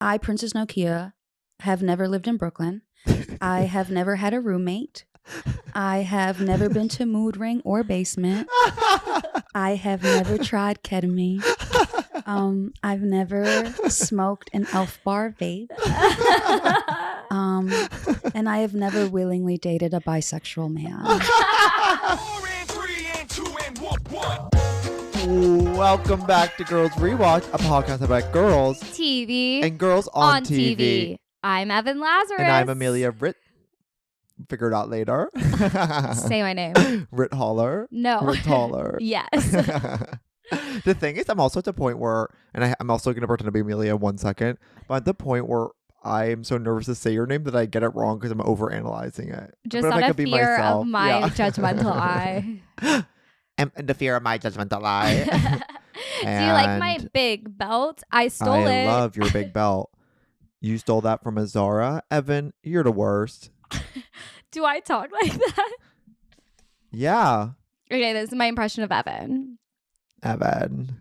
I, Princess Nokia, have never lived in Brooklyn. I have never had a roommate. I have never been to Mood Ring or Basement. I have never tried ketamine. I've never smoked an Elf Bar vape. And I have never willingly dated a bisexual man. Welcome back to Girls Rewatch, a podcast about girls, TV, and girls on TV. I'm Evan Lazarus. And I'm Amelia figure it out later. Say my name. Ritthaler. No. Ritthaler. Yes. The thing is, I'm also at the point where, and I'm also going to pretend to be Amelia 1 second, but at the point where I'm so nervous to say your name that I get it wrong because I'm overanalyzing it. Just out of fear of my judgmental eye. And the fear of my judgmental eye. Do you like my big belt? I stole it. I love your big belt. You stole that from a Zara. Evan, you're the worst. Do I talk like that? Yeah. Okay, this is my impression of Evan. Evan.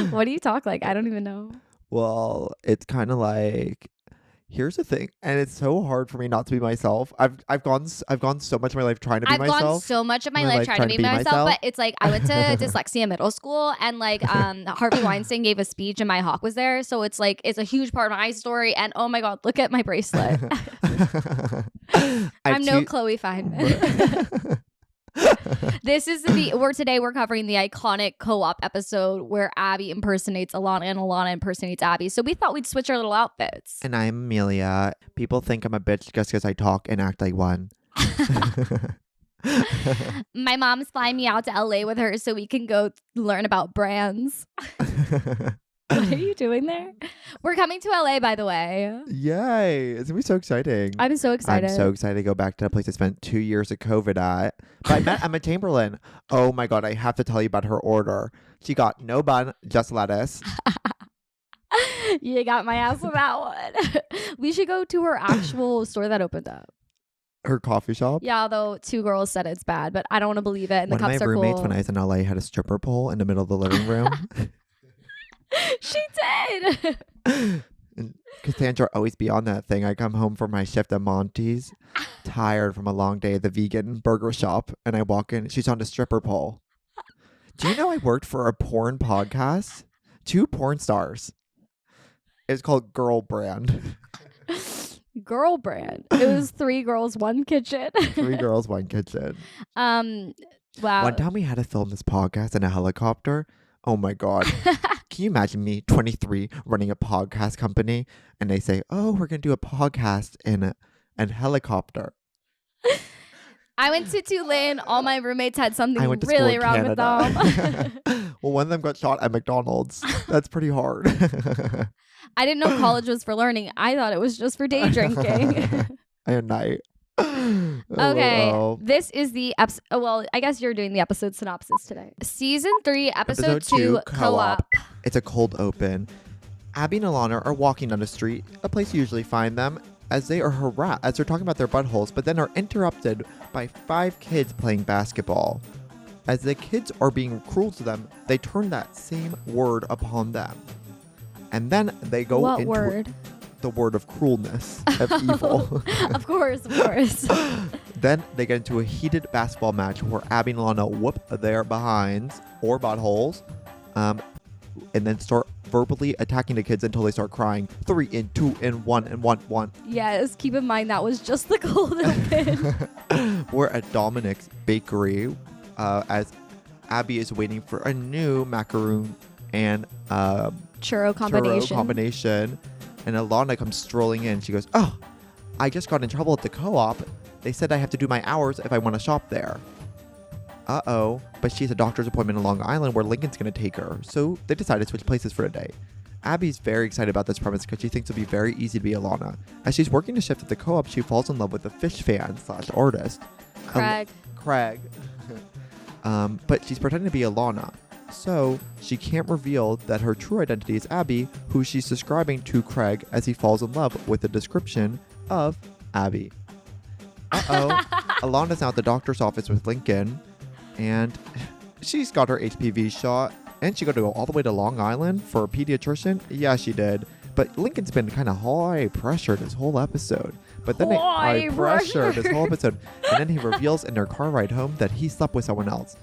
What do you talk like? I don't even know. Well, it's kind of like, here's the thing, and it's so hard for me not to be myself. I've gone so much of my life trying to be myself. I've gone so much of my life trying to be myself, but it's like I went to dyslexia middle school, and like Harvey Weinstein gave a speech, and my hawk was there, so it's like it's a huge part of my story. And oh my god, look at my bracelet. I'm no Chloe Feynman. Today we're covering the iconic co-op episode where Abbi impersonates Ilana and Ilana impersonates Abbi. So we thought we'd switch our little outfits. And I'm Amelia. People think I'm a bitch just because I talk and act like one. My mom's flying me out to LA with her so we can go learn about brands. What are you doing there? We're coming to LA, by the way. Yay. It's going to be so exciting. I'm so excited. I'm so excited to go back to a place I spent 2 years of COVID at. But I met Emma Chamberlain. Oh my God, I have to tell you about her order. She got no bun, just lettuce. You got my ass with that one. We should go to her actual store that opened up. Her coffee shop? Yeah, although 2 girls said it's bad, but I don't want to believe it. And the cups are cool. One of my roommates when I was in LA had a stripper pole in the middle of the living room. She did. And Cassandra always be on that thing. I come home from my shift at Monty's, tired from a long day at the vegan burger shop, and I walk in. She's on the stripper pole. Do you know I worked for a porn podcast? 2 porn stars. It's called Girl Brand. Girl Brand. It was 3 girls, 1 kitchen. 3 girls, 1 kitchen. Wow. One time we had to film this podcast in a helicopter. Oh my God. Can you imagine me, 23, running a podcast company, and they say, oh, we're going to do a podcast in a helicopter. I went to Tulane. All my roommates had something really wrong with them. Well, one of them got shot at McDonald's. That's pretty hard. I didn't know college was for learning. I thought it was just for day drinking. At night. Okay, this is the episode. Well, I guess you're doing the episode synopsis today. Season 3, episode 2, co-op. It's a cold open. Abbi and Ilana are walking down the street, a place you usually find them, as they are harassed as they're talking about their buttholes, but then are interrupted by 5 kids playing basketball. As the kids are being cruel to them, they turn that same word upon them, and then they go What into word? The word of cruelness, of evil. Of course. Then they get into a heated basketball match where Abbi and Ilana whoop their behinds or buttholes, and then start verbally attacking the kids until they start crying. 3 and 2 and 1 and 1 1. Yes, keep in mind that was just the cold open. We're at Dominic's bakery as Abbi is waiting for a new macaroon and churro combination. And Ilana comes strolling in. She goes, oh, I just got in trouble at the co-op. They said I have to do my hours if I want to shop there. Uh-oh. But she has a doctor's appointment in Long Island where Lincoln's going to take her. So they decided to switch places for a day. Abbi's very excited about this premise because she thinks it'll be very easy to be Ilana. As she's working the shift at the co-op, she falls in love with a Phish fan / artist. Craig. But she's pretending to be Ilana. So she can't reveal that her true identity is Abbi, who she's describing to Craig as he falls in love with the description of Abbi. Ilana's now at the doctor's office with Lincoln, and she's got her HPV shot, And she got to go all the way to Long Island for a pediatrician? Yeah, she did. But Lincoln's been kind of high pressured this whole episode. But then high pressure this whole episode. And then he reveals in their car ride home that he slept with someone else.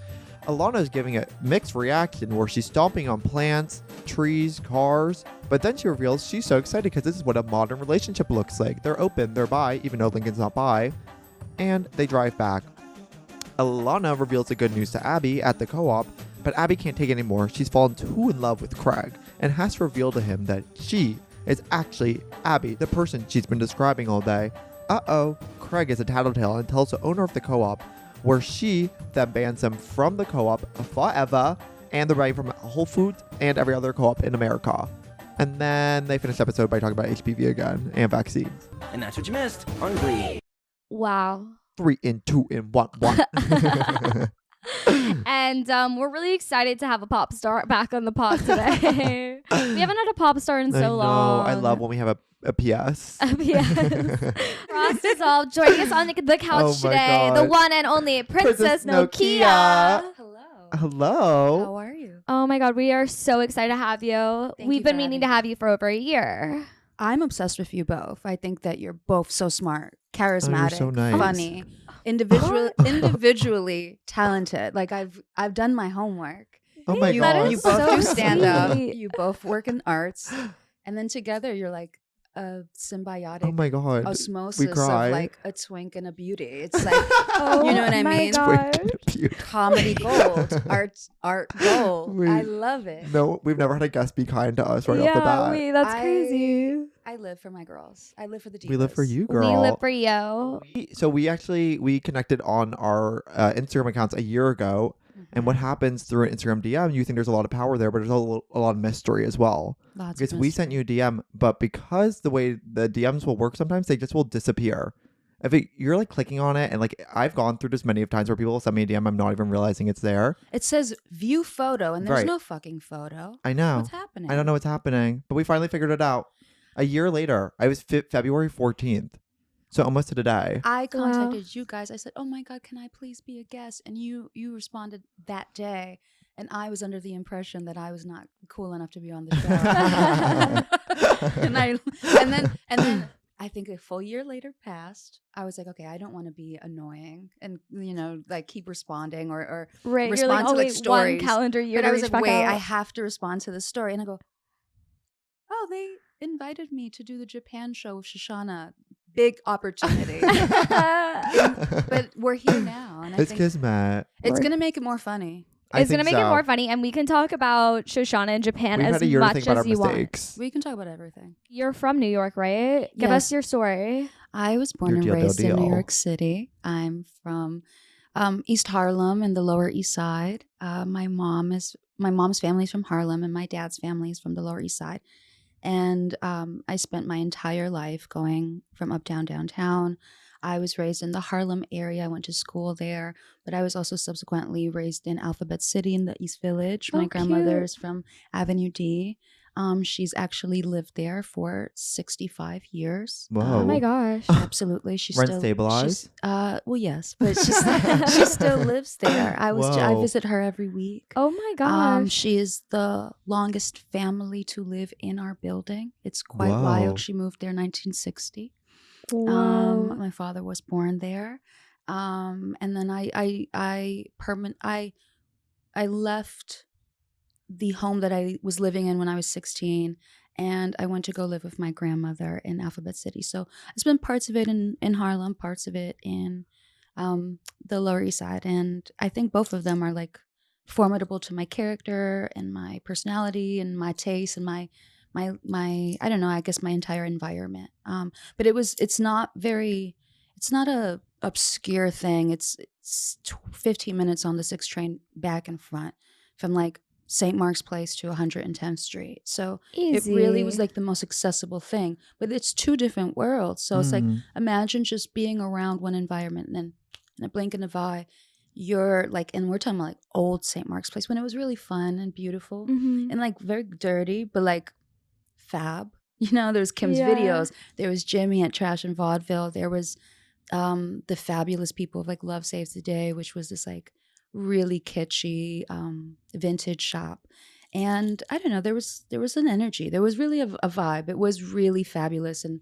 Ilana is giving a mixed reaction where she's stomping on plants, trees, cars. But then she reveals she's so excited because this is what a modern relationship looks like. They're open, they're bi, even though Lincoln's not bi. And they drive back. Ilana reveals the good news to Abbi at the co-op, but Abbi can't take it anymore. She's fallen too in love with Craig and has to reveal to him that she is actually Abbi, the person she's been describing all day. Craig is a tattletale and tells the owner of the co-op, where she then bans him from the co-op forever, and they're banned from Whole Foods and every other co-op in America. And then they finish the episode by talking about HPV again and vaccines. And that's what you missed on Glee. Wow. 3 in 2 in 1 1. And we're really excited to have a pop star back on the pod today. We haven't had a pop star in so long. I love when we have a PS. A PS. Ross is all joining us on the couch today. God. The one and only Princess Nokia. Hello. How are you? Oh my God, we are so excited to have you. We've been meaning to have you for over a year. I'm obsessed with you both. I think that you're both so smart, charismatic, so nice. funny, individually talented. Like I've done my homework. Oh my God. You both so do stand up. sweet. You both work in arts, and then together you're like a symbiotic Oh my God. osmosis of cry. like a twink and a beauty. It's like Oh you know what I my mean? God. Comedy gold, art gold. I love it. No, we've never had a guest be kind to us right off the bat. That's crazy. I live for my girls. I live for the divas. We live for you, girl. We live for you. So we connected on our Instagram accounts a year ago. And what happens through an Instagram DM, you think there's a lot of power there, but there's a lot of mystery as well. Because we sent you a DM, but because the way the DMs will work sometimes, they just will disappear. You're like clicking on it, and like I've gone through this many of times where people will send me a DM, I'm not even realizing it's there. It says view photo, and there's Right. no fucking photo. I know. What's happening? I don't know what's happening, but we finally figured it out. A year later, I was February 14th. So almost to the day. I contacted you guys. I said, "Oh my God, can I please be a guest?" And you responded that day, and I was under the impression that I was not cool enough to be on the show. and then I think a full year later passed. I was like, okay, I don't want to be annoying and like keep responding or Right, respond you're like, to like wait, stories. one calendar year But to I was reach like, back wait, out. I have to respond to the story, and I go, oh, they invited me to do the Japan show with Shoshana. Big opportunity. But we're here now. And I It's think kismet. it's going to make it more funny. It's going to make it more funny, and we can talk about Shoshana in Japan We've as had a year to much think about as our you want. mistakes. We can talk about everything. You're from New York, right? Give Yes. us your story. I was born and Your deal, raised in New deal. York City. I'm from East Harlem and the Lower East Side. My mom's family is from Harlem, and my dad's family is from the Lower East Side. And I spent my entire life going from uptown, downtown. I was raised in the Harlem area. I went to school there, but I was also subsequently raised in Alphabet City in the East Village. My grandmother's from Avenue D. She's actually lived there for 65 years. Whoa. Oh my gosh. Absolutely. She's Rent still stabilized? well, yes, but she still lives there. I Whoa. visit her every week. Oh my gosh. She is the longest family to live in our building. It's quite Whoa. wild. She moved there in 1960. Wow. My father was born there. And then I left the home that I was living in when I was 16, and I went to go live with my grandmother in Alphabet City. So I spent parts of it in Harlem, parts of it in the Lower East Side, and I think both of them are like formidable to my character and my personality and my taste and my I don't know, I guess my entire environment. But it's not a obscure thing. It's 15 minutes on the 6 train back and front from like St. Mark's Place to 110th Street. So Easy. it really was like the most accessible thing. But it's 2 different worlds. So it's like, imagine just being around one environment, and then in a blink of an eye, you're like, and we're talking about like old St. Mark's Place when it was really fun and beautiful and like very dirty, but like fab. There was Kim's Videos. There was Jimmy at Trash and Vaudeville. There was the fabulous people of like Love Saves the Day, which was this like really kitschy vintage shop. And I don't know, there was an energy. There was really a vibe. It was really fabulous and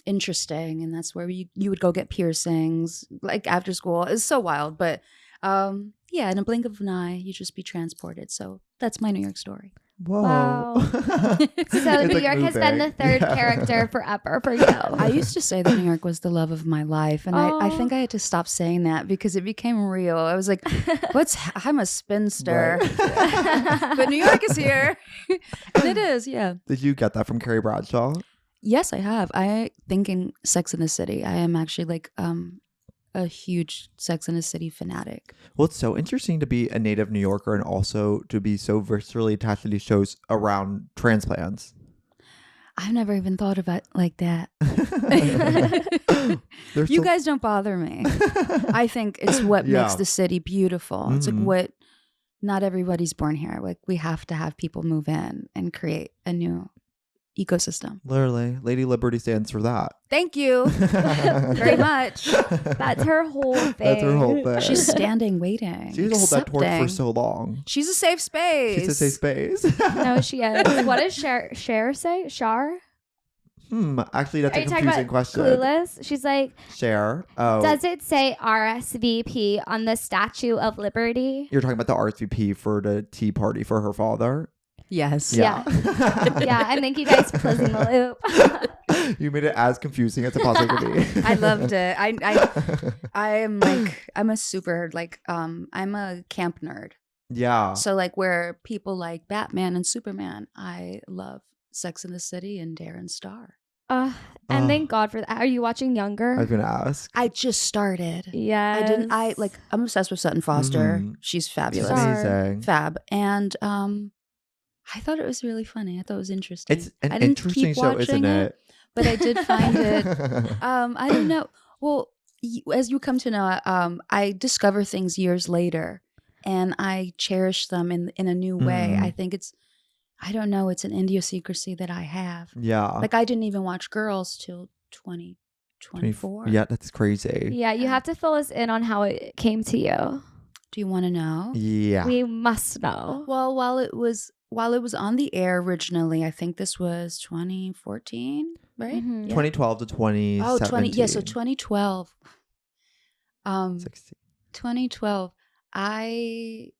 interesting. And that's where you would go get piercings like after school. It's so wild. But yeah, in a blink of an eye, you just be transported. So that's my New York story. Whoa. Wow. So New York has been the third character forever for you. I used to say that New York was the love of my life. And I think I had to stop saying that because it became real. I was like, I'm a spinster. Right. But New York is here. And it is, yeah. Did you get that from Carrie Bradshaw? Yes, I have. I think in Sex and the City, I am actually like a huge Sex and the City fanatic. Well, it's so interesting to be a native New Yorker and also to be so viscerally attached to these shows around transplants. I've never even thought of it like that. You guys don't bother me. I think it's what makes the city beautiful. It's like what, not everybody's born here. Like we have to have people move in and create a new ecosystem. Literally, Lady Liberty stands for that. Thank you very much. That's her whole thing. That's her whole thing. She's standing, waiting. She's hold that torch for so long. She's a safe space. She's a safe space. No, she is. What does Cher say? Shar? Actually, that's a confusing question. Clueless? She's like, Cher. Oh. Does it say RSVP on the Statue of Liberty? You're talking about the RSVP for the tea party for her father? Yes. Yeah. Yeah, I think you guys closing the loop. You made it as confusing as it possibly could be. I loved it. I'm a super I'm a camp nerd. Yeah. So like where people like Batman and Superman, I love Sex and the City and Darren Star. And thank God for that. Are you watching Younger? I was gonna ask. I just started. Yeah. I'm obsessed with Sutton Foster. She's fabulous. She's amazing. Fab. And I thought it was really funny. I thought it was interesting. It's an interesting show, isn't it? But I did find it. I don't know. Well, as you come to know, I discover things years later, and I cherish them in a new way. I think I don't know. It's an idiosyncrasy that I have. Yeah. Like I didn't even watch Girls till 2024. Yeah, that's crazy. Yeah, you have to fill us in on how it came to you. Do you want to know? Yeah. We must know. Well, while it was on the air originally, I think this was 2014, right? Mm-hmm. Yeah. 2012 to 2017. Yeah, so 2012. 16. 2012. It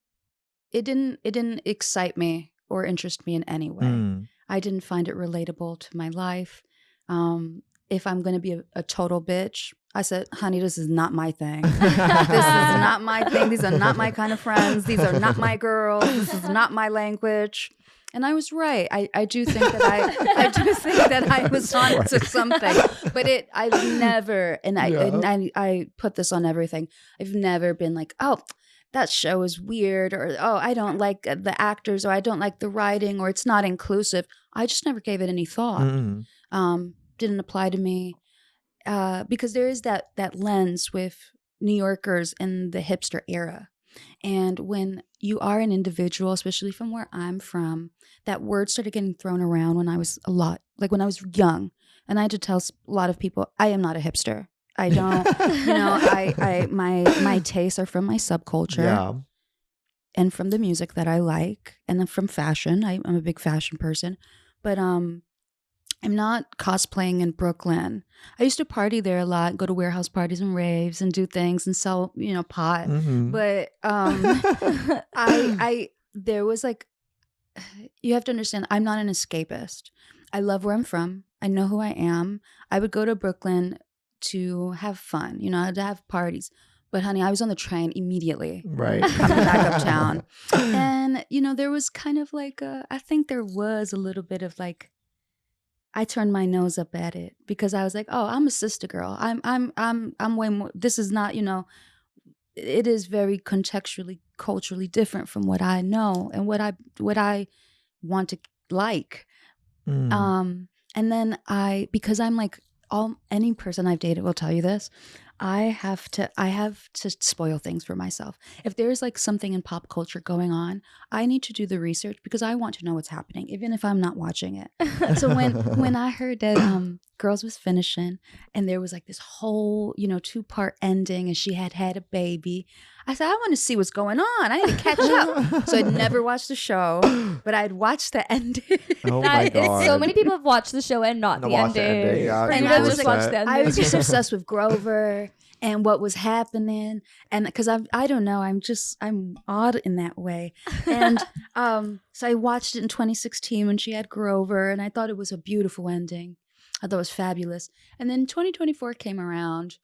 didn't excite me or interest me in any way. I didn't find it relatable to my life. If I'm going to be a total bitch, I said, honey, this is not my thing. This is not my thing. These are not my kind of friends. These are not my girls. This is not my language. And I was right. I do think that I was on to something. But I've never, and I put this on everything. I've never been like, oh, that show is weird, or oh, I don't like the actors, or I don't like the writing, or it's not inclusive. I just never gave it any thought. Didn't apply to me because there is that lens with New Yorkers in the hipster era. And when you are an individual, especially from where I'm from, that word started getting thrown around when I was when I was young. And I had to tell a lot of people, I am not a hipster. I don't, my tastes are from my subculture and from the music that I like, and then from fashion. I'm a big fashion person, but I'm not cosplaying in Brooklyn. I used to party there a lot, go to warehouse parties and raves and do things and sell, pot. But there was you have to understand, I'm not an escapist. I love where I'm from. I know who I am. I would go to Brooklyn to have fun, to have parties. But honey, I was on the train immediately. Right. Coming back uptown. And, there was kind of I think there was a little bit of I turned my nose up at it because I was like, oh, I'm a sister girl. I'm way more, this is not, it is very contextually, culturally different from what I know and what I want to like. And then because I'm any person I've dated will tell you this, I have to spoil things for myself. If there's something in pop culture going on, I need to do the research because I want to know what's happening, even if I'm not watching it. So when I heard that Girls was finishing, and there was like this whole, 2-part ending, and she had a baby. I said, I want to see what's going on. I need to catch up. So I'd never watched the show, but I'd watched the ending. Oh my God. So many people have watched the show and not the ending. Yeah, And I was just obsessed with Grover and what was happening. And because I don't know, I'm odd in that way. And so I watched it in 2016 when she had Grover, and I thought it was a beautiful ending. I thought it was fabulous. And then 2024 came around,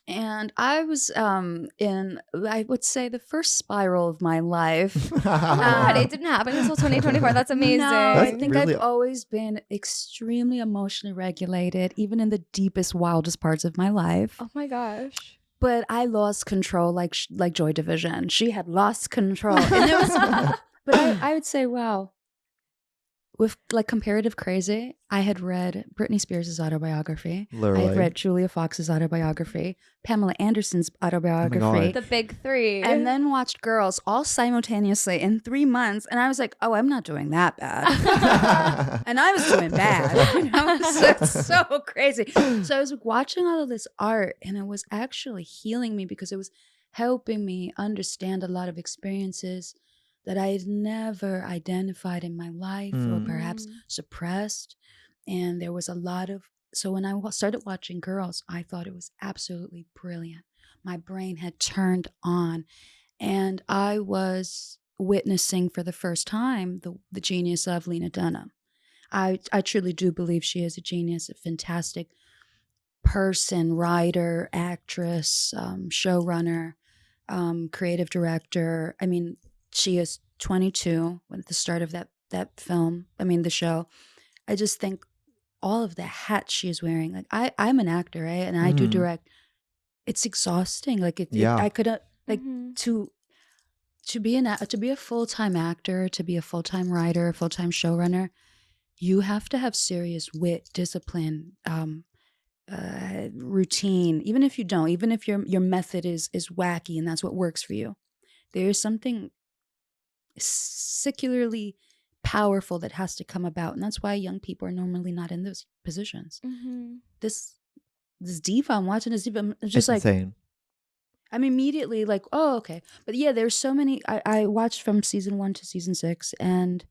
and I was in, I would say, the first spiral of my life. Oh my God, it didn't happen until 2024. That's amazing. No, I think I've always been extremely emotionally regulated, even in the deepest, wildest parts of my life. Oh my gosh. But I lost control like Joy Division. She had lost control. And it was, but I would say, wow. With like comparative crazy, I had read Britney Spears' autobiography. Literally. I had read Julia Fox's autobiography, Pamela Anderson's autobiography. The big three. And then watched Girls all simultaneously in 3 months. And I was like, oh, I'm not doing that bad. And I was doing bad. It's so crazy. So I was watching all of this art, and it was actually healing me because it was helping me understand a lot of experiences that I had never identified in my life or perhaps suppressed. And there was a lot of, so when I started watching Girls, I thought it was absolutely brilliant. My brain had turned on, and I was witnessing for the first time the genius of Lena Dunham. I truly do believe she is a genius, a fantastic person, writer, actress, showrunner, creative director. I mean, she is 22 at the start of that film. I mean, the show. I just think all of the hats she is wearing. Like I'm an actor, right? And I do direct. It's exhausting. Like I could like to be a full-time actor, to be a full-time writer, a full-time showrunner. You have to have serious wit, discipline, routine. Even if you don't, even if your method is wacky and that's what works for you, there is something secularly powerful that has to come about, and that's why young people are normally not in those positions. This diva, I'm watching this diva, it's just it's like insane. I'm immediately like, oh, okay. But yeah, there's so many. I watched from season 1 to season 6, and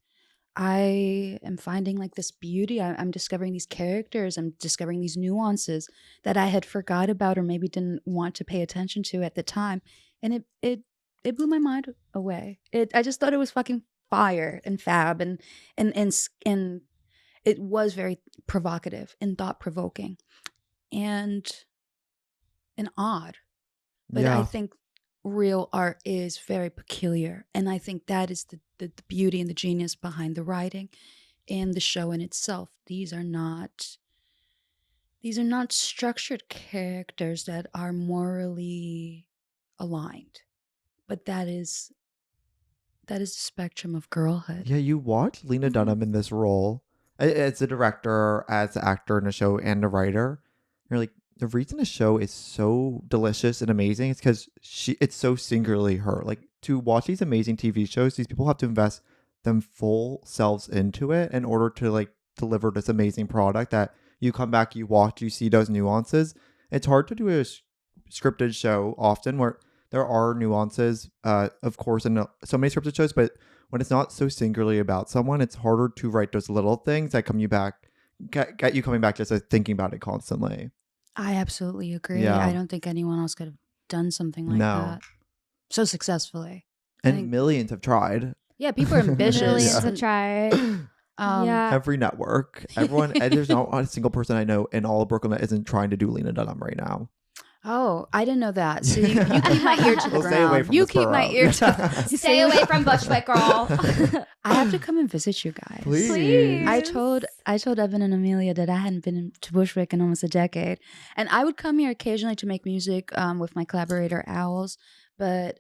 I am finding like this beauty. I'm discovering these characters. I'm discovering these nuances that I had forgot about or maybe didn't want to pay attention to at the time, and it blew my mind away. I just thought it was fucking fire and fab, and it was very provocative and thought provoking, and odd. But I think real art is very peculiar, and I think that is the beauty and the genius behind the writing and the show in itself. These are not structured characters that are morally aligned. But that is the spectrum of girlhood. Yeah, you watch Lena Dunham in this role as a director, as an actor in a show, and a writer. You're like, the reason the show is so delicious and amazing is because it's so singularly her. Like, to watch these amazing TV shows, these people have to invest them full selves into it in order to like deliver this amazing product that you come back, you watch, you see those nuances. It's hard to do a scripted show often where there are nuances, of course, in so many scripted shows, but when it's not so singularly about someone, it's harder to write those little things that come you back, get you coming back just thinking about it constantly. I absolutely agree. Yeah. I don't think anyone else could have done something like that so successfully. And millions have tried. Yeah, people are ambitious. Millions have tried. Every network, everyone, there's not a single person I know in all of Brooklyn that isn't trying to do Lena Dunham right now. Oh, I didn't know that. So you keep my ear to the ground. Stay away from you this keep borough. my ear to Stay away from Bushwick, girl. I have to come and visit you guys. Please. I told Evan and Amelia that I hadn't been to Bushwick in almost a decade, and I would come here occasionally to make music with my collaborator Owls. But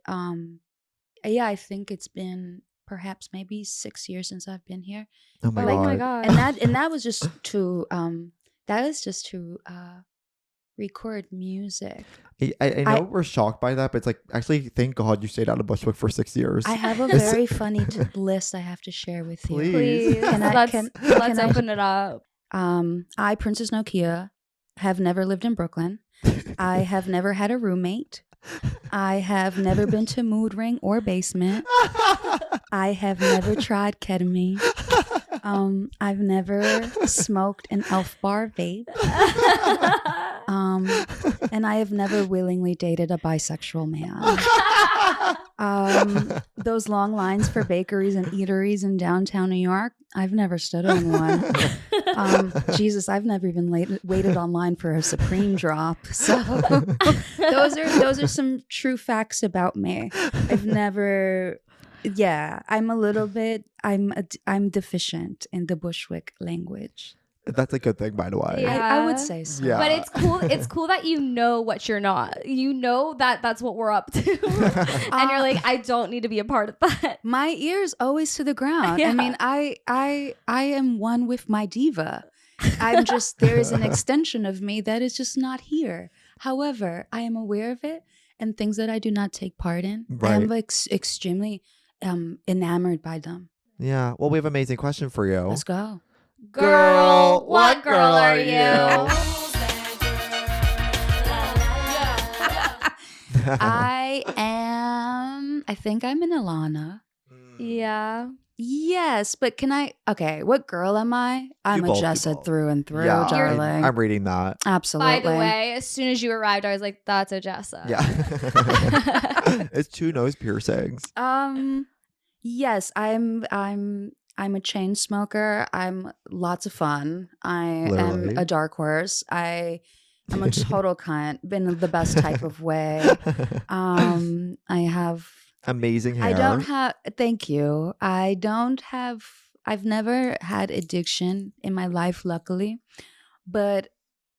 yeah, I think it's been perhaps maybe 6 years since I've been here. Oh my god! And that was just to record music. I know we're shocked by that, but it's like, actually, thank God you stayed out of Bushwick for 6 years. I have a very funny list I have to share with you. Please. Let's open it up. I, Princess Nokia, have never lived in Brooklyn. I have never had a roommate. I have never been to mood ring or basement. I have never tried ketamine. I've never smoked an Elf Bar vape. And I have never willingly dated a bisexual man. Those long lines for bakeries and eateries in downtown New York, I've never stood in one. Jesus, I've never even waited online for a Supreme drop. So those are some true facts about me. I've never. Yeah, I'm a little bit. I'm deficient in the Bushwick language. That's a good thing, by the way. Yeah. I would say so. Yeah. But it's cool. It's cool that you know what you're not. You know that that's what we're up to, and you're like, I don't need to be a part of that. My ear's always to the ground. Yeah. I mean, I am one with my diva. I'm just there is an extension of me that is just not here. However, I am aware of it and things that I do not take part in. Right. I am extremely enamored by them. Yeah. Well, we have an amazing question for you. Let's go. Girl, what girl are you? I think I'm an Ilana. Yeah. Yes, but can I? Okay, what girl am I? I'm You a both, you Jessa both. through and through, Yeah, darling. I'm reading that. Absolutely. By the way, as soon as you arrived, I was like, that's a Jessa. Yeah. It's 2 nose piercings. Yes, I'm a chain smoker. I'm lots of fun. I Literally. am a dark horse. I'm a total cunt, in the best type of way. I have. Amazing hair. I don't have. Thank you. I've never had addiction in my life, luckily, but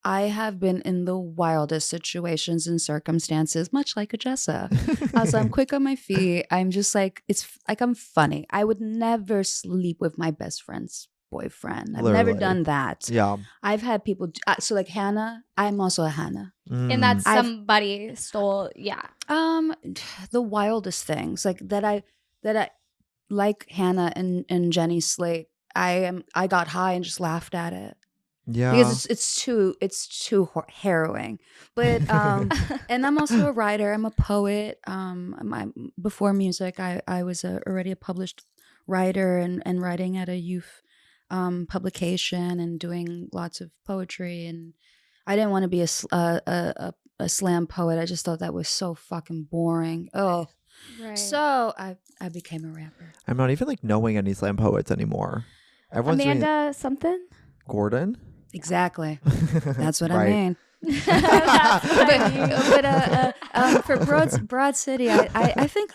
I have been in the wildest situations and circumstances, much like a Jessa. Also, I'm quick on my feet. I'm just like, it's like I'm funny. I would never sleep with my best friend's boyfriend. I've never Literally. done that. Yeah. I've had people, so like Hannah, I'm also a Hannah. And that I've- somebody stole, yeah. The wildest things like that I like Hannah and Jenny Slate. I got high and just laughed at it. Yeah. Because it's too harrowing, but and I'm also a writer. I'm a poet. Before music, I was already a published writer and writing at a youth publication and doing lots of poetry. And I didn't want to be a slam poet. I just thought that was so fucking boring. Oh, Right. so I became a rapper. I'm not even like knowing any slam poets anymore. Everyone's doing Amanda something? Gordon. Exactly. That's what I Right. mean. That's what I mean. But for Broad City, I think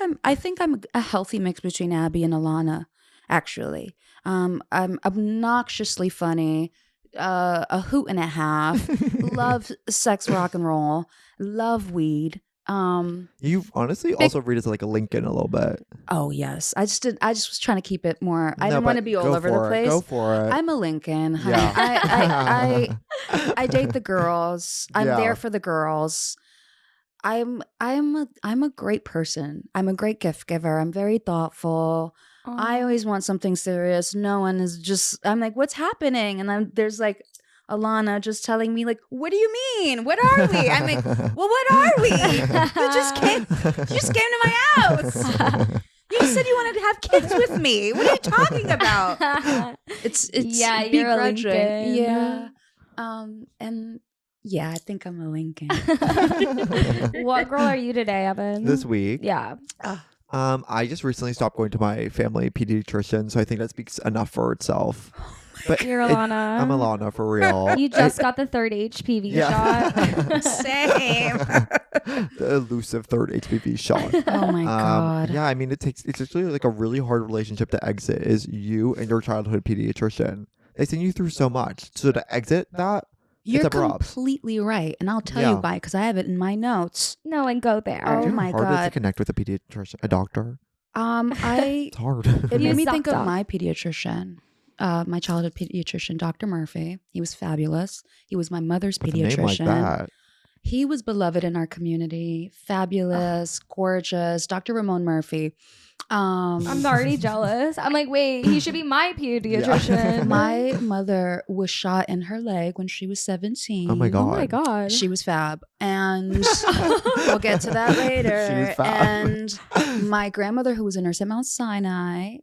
I'm a healthy mix between Abbi and Ilana. Actually, I'm obnoxiously funny, a hoot and a half. Love sex, rock and roll. Love weed. You've honestly also read as like a Lincoln a little bit. Oh yes, I just was trying to keep it more. I No, didn't want but to be all go over for the it. place. Go for it. I'm a Lincoln. Honey. Yeah. I date the girls. I'm Yeah. there for the girls. I'm a great person. I'm a great gift giver. I'm very thoughtful. I always want something serious. No one is just. I'm like, what's happening? And then there's like Ilana just telling me like, what do you mean? What are we? I'm like, well, what are we? You just came to my house. You just said you wanted to have kids with me. What are you talking about? It's Yeah, you're a begrudging. Lincoln. Yeah. And yeah, I think I'm a Lincoln. What girl are you today, Evan? This week. Yeah. I just recently stopped going to my family pediatrician, so I think that speaks enough for itself. But You're Ilana. I'm Ilana for real. You just got the 3rd HPV shot. Same. The elusive 3rd HPV shot. Oh my God. Yeah, I mean it's actually like a really hard relationship to exit is you and your childhood pediatrician. They send you through so much. So to exit that, You're it's abrupt. completely right. And I'll tell Yeah. you why, because I have it in my notes. No, and go there. Oh Do you know my how hard it is to God. connect with a pediatrician, a doctor. It's It's hard. It You made me think sucked of up. my pediatrician, my childhood pediatrician, Dr. Murphy. He was fabulous. He was my mother's With a name like pediatrician. that. He was beloved in our community. Fabulous, gorgeous. Dr. Ramon Murphy. I'm already jealous. I'm like, wait, he should be my pediatrician. Yeah. My mother was shot in her leg when she was 17. Oh my God. Oh my God. She was fab. And we'll get to that later. She was fab. And my grandmother, who was a nurse at Mount Sinai,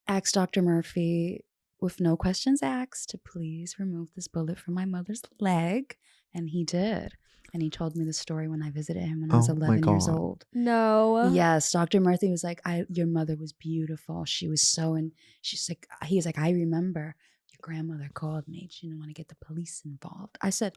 asked Dr. Murphy, with no questions asked, to please remove this bullet from my mother's leg. And he did. And he told me the story when I visited him when I was Oh my 11 years God. old. No. Yes, Dr. Murphy was like, your mother was beautiful. She was so, and she's like, he was like, I remember your grandmother called me. She didn't want to get the police involved. I said,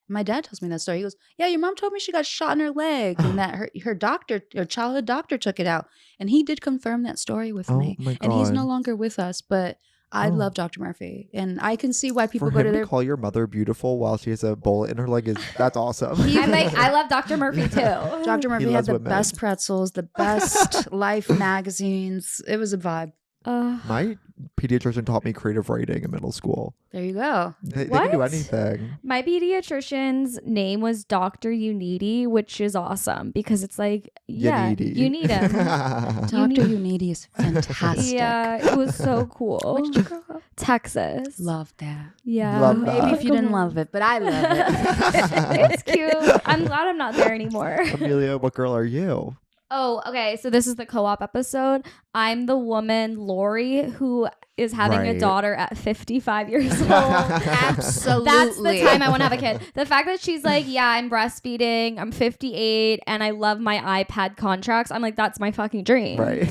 my dad tells me that story. He goes, yeah, your mom told me she got shot in her leg and that her childhood doctor took it out. And he did confirm that story with Oh me. my God. And he's no longer with us, but I Oh. love Dr. Murphy. And I can see why people For go him to to their, call your mother beautiful while she has a bullet in her leg that's awesome. I'm like, I love Dr. Murphy too. Dr. Murphy had loves the women. best pretzels, the best Life magazines. It was a vibe. My pediatrician taught me creative writing in middle school. There you go. They can do What? anything. My pediatrician's name was Dr. Unidi, which is awesome because it's like, yeah, Unidi. you need him. Dr. Unidi is fantastic. Yeah, it was so cool. Where did you grow up? Texas. Love that. Yeah. Love that. Maybe if you didn't love it, but I love it. It's cute. I'm glad I'm not there anymore. Amelia, what girl are you? Oh, okay. So this is the co-op episode. I'm the woman, Lori, who is having a Right. daughter at 55 years old. Absolutely. That's the time I want to have a kid. The fact that she's like, yeah, I'm breastfeeding, I'm 58, and I love my iPad contracts. I'm like, that's my fucking dream. Right.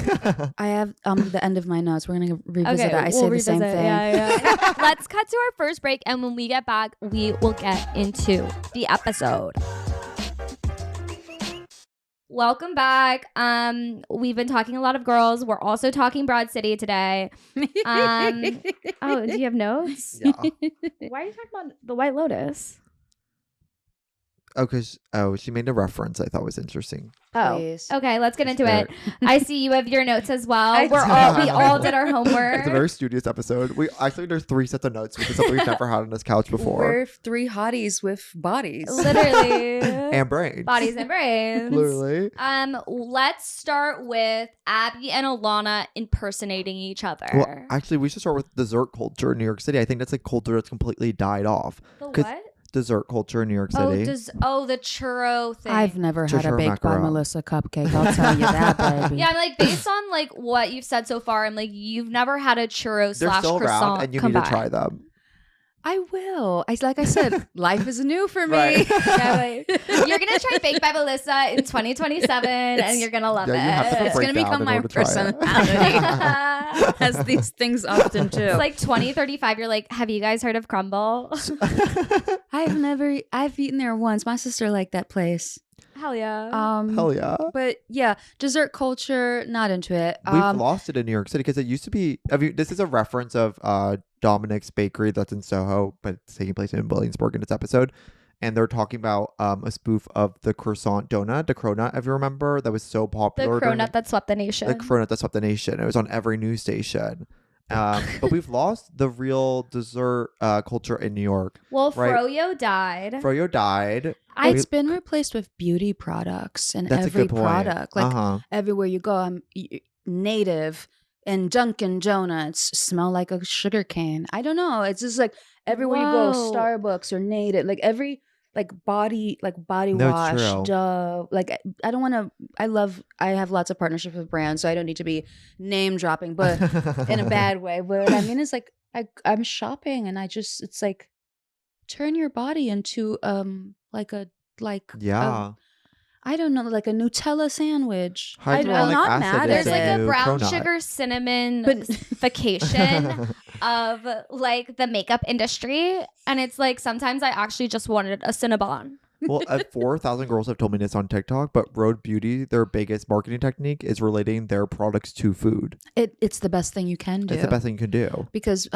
I have the end of my notes. We're gonna revisit it. I we'll say the same revisit. thing. Yeah. Let's cut to our first break, and when we get back, we will get into the episode. Welcome back. We've been talking a lot of girls. We're also talking Broad City today. Oh, do you have notes? Yeah. Why are you talking about the White Lotus? She made a reference I thought was interesting. Oh, Please. okay. Let's get into There. it. I see you have your notes as well. I We all did our homework. It's a very studious episode. There's 3 sets of notes, which is something we've never had on this couch before. We're 3 hotties with bodies. Literally. And brains. Bodies and brains. Literally. Let's start with Abbi and Ilana impersonating each other. Well, actually, we should start with dessert culture in New York City. I think that's a culture that's completely died off. The 'Cause what? Dessert culture in New York City. The churro thing. I've never had a Churro baked by macaron. Melissa cupcake. I'll tell you that, baby. Yeah, I'm like, based on like what you've said so far, I'm like, you've never had a churro They're slash still croissant around, and you need combined. to try them. I will. Like I said, life is new for me. Right. Yeah, like, you're gonna try Baked by Melissa in 2027, and you're gonna love Yeah, you have to it. It's gonna break down become in my order to try it. personality. As these things often do. It's like 2035. You're like, have you guys heard of Crumble? I've eaten there once. My sister liked that place. Hell yeah. Hell yeah. But yeah, dessert culture, not into it. We've lost it in New York City because it used to be. This is a reference of Dominic's Bakery that's in Soho, but it's taking place in Williamsburg in this episode. And they're talking about a spoof of the croissant donut, the cronut, if you remember, that was so The popular. cronut that swept the nation. The cronut that swept the nation. It was on every news station. But we've lost the real dessert culture in New York. Well, Right. Froyo died. Froyo died. It's been replaced with beauty products and That's a every good point. product. Like everywhere you go, I'm native and Dunkin' Donuts smell like a sugar cane. I don't know. It's just like everywhere you go, Whoa. Starbucks or native, like every body No, it's wash, true. Dove. Like I don't want to. I have lots of partnerships with brands, so I don't need to be name dropping, but in a bad way. But what I mean is like I'm shopping and it's like turn your body into Yeah. I don't know, like a Nutella sandwich. Hyaluronic I'm not acid mad is There's at like it. a new brown cronut. sugar cinnamon But- vacation of like the makeup industry. And it's like sometimes I actually just wanted a Cinnabon. Well, 4,000 girls have told me this on TikTok, but Rhode Beauty, their biggest marketing technique is relating their products to food. It's the best thing you can do. It's the best thing you can do. Because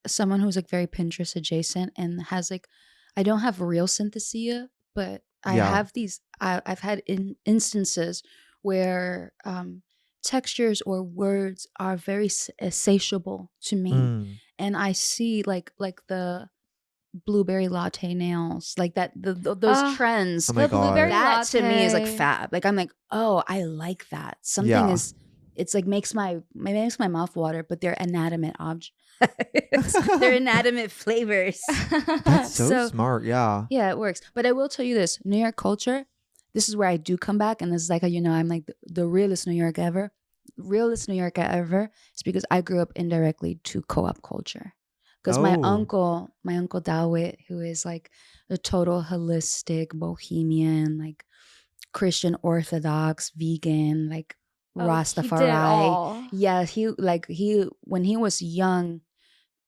someone who's like very Pinterest adjacent and has like, I don't have real synesthesia, but I Yeah. have these. I've had instances where textures or words are very satiable to me, Mm. and I see like the blueberry latte nails, like that. Those trends. Oh my God. Blueberry That to me is like latte. fab. Like I'm like, oh, I like that. Something Yeah. is. It's like makes my mouth water, but they're inanimate objects. They're inanimate flavors. That's so, So- smart. Yeah. Yeah, it works. But I will tell you this: New York culture. This is where I do come back, and this is like how I'm like the realest New Yorker ever. Realest New Yorker ever. It's because I grew up indirectly to co-op culture. Because my Oh. uncle Dawit, who is like a total holistic bohemian, like Christian Orthodox, vegan, like Oh, Rastafari. He did it all. Yeah, he when he was young,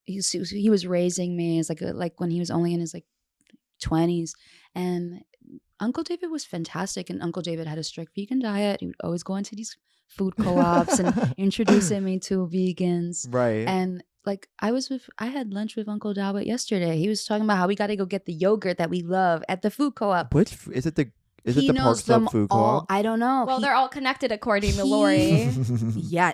he was raising me as like when he was only in his like 20s, and Uncle David was fantastic. And Uncle David had a strict vegan diet. He would always go into these food co-ops and introducing me to vegans. Right. And like I had lunch with Uncle Dawit yesterday. He was talking about how we got to go get the yogurt that we love at the food co-op. Which is it? Is He it the Park knows them Slope Food all. Co-op? I don't know. Well, He- they're all connected according to he- Lori. Yeah,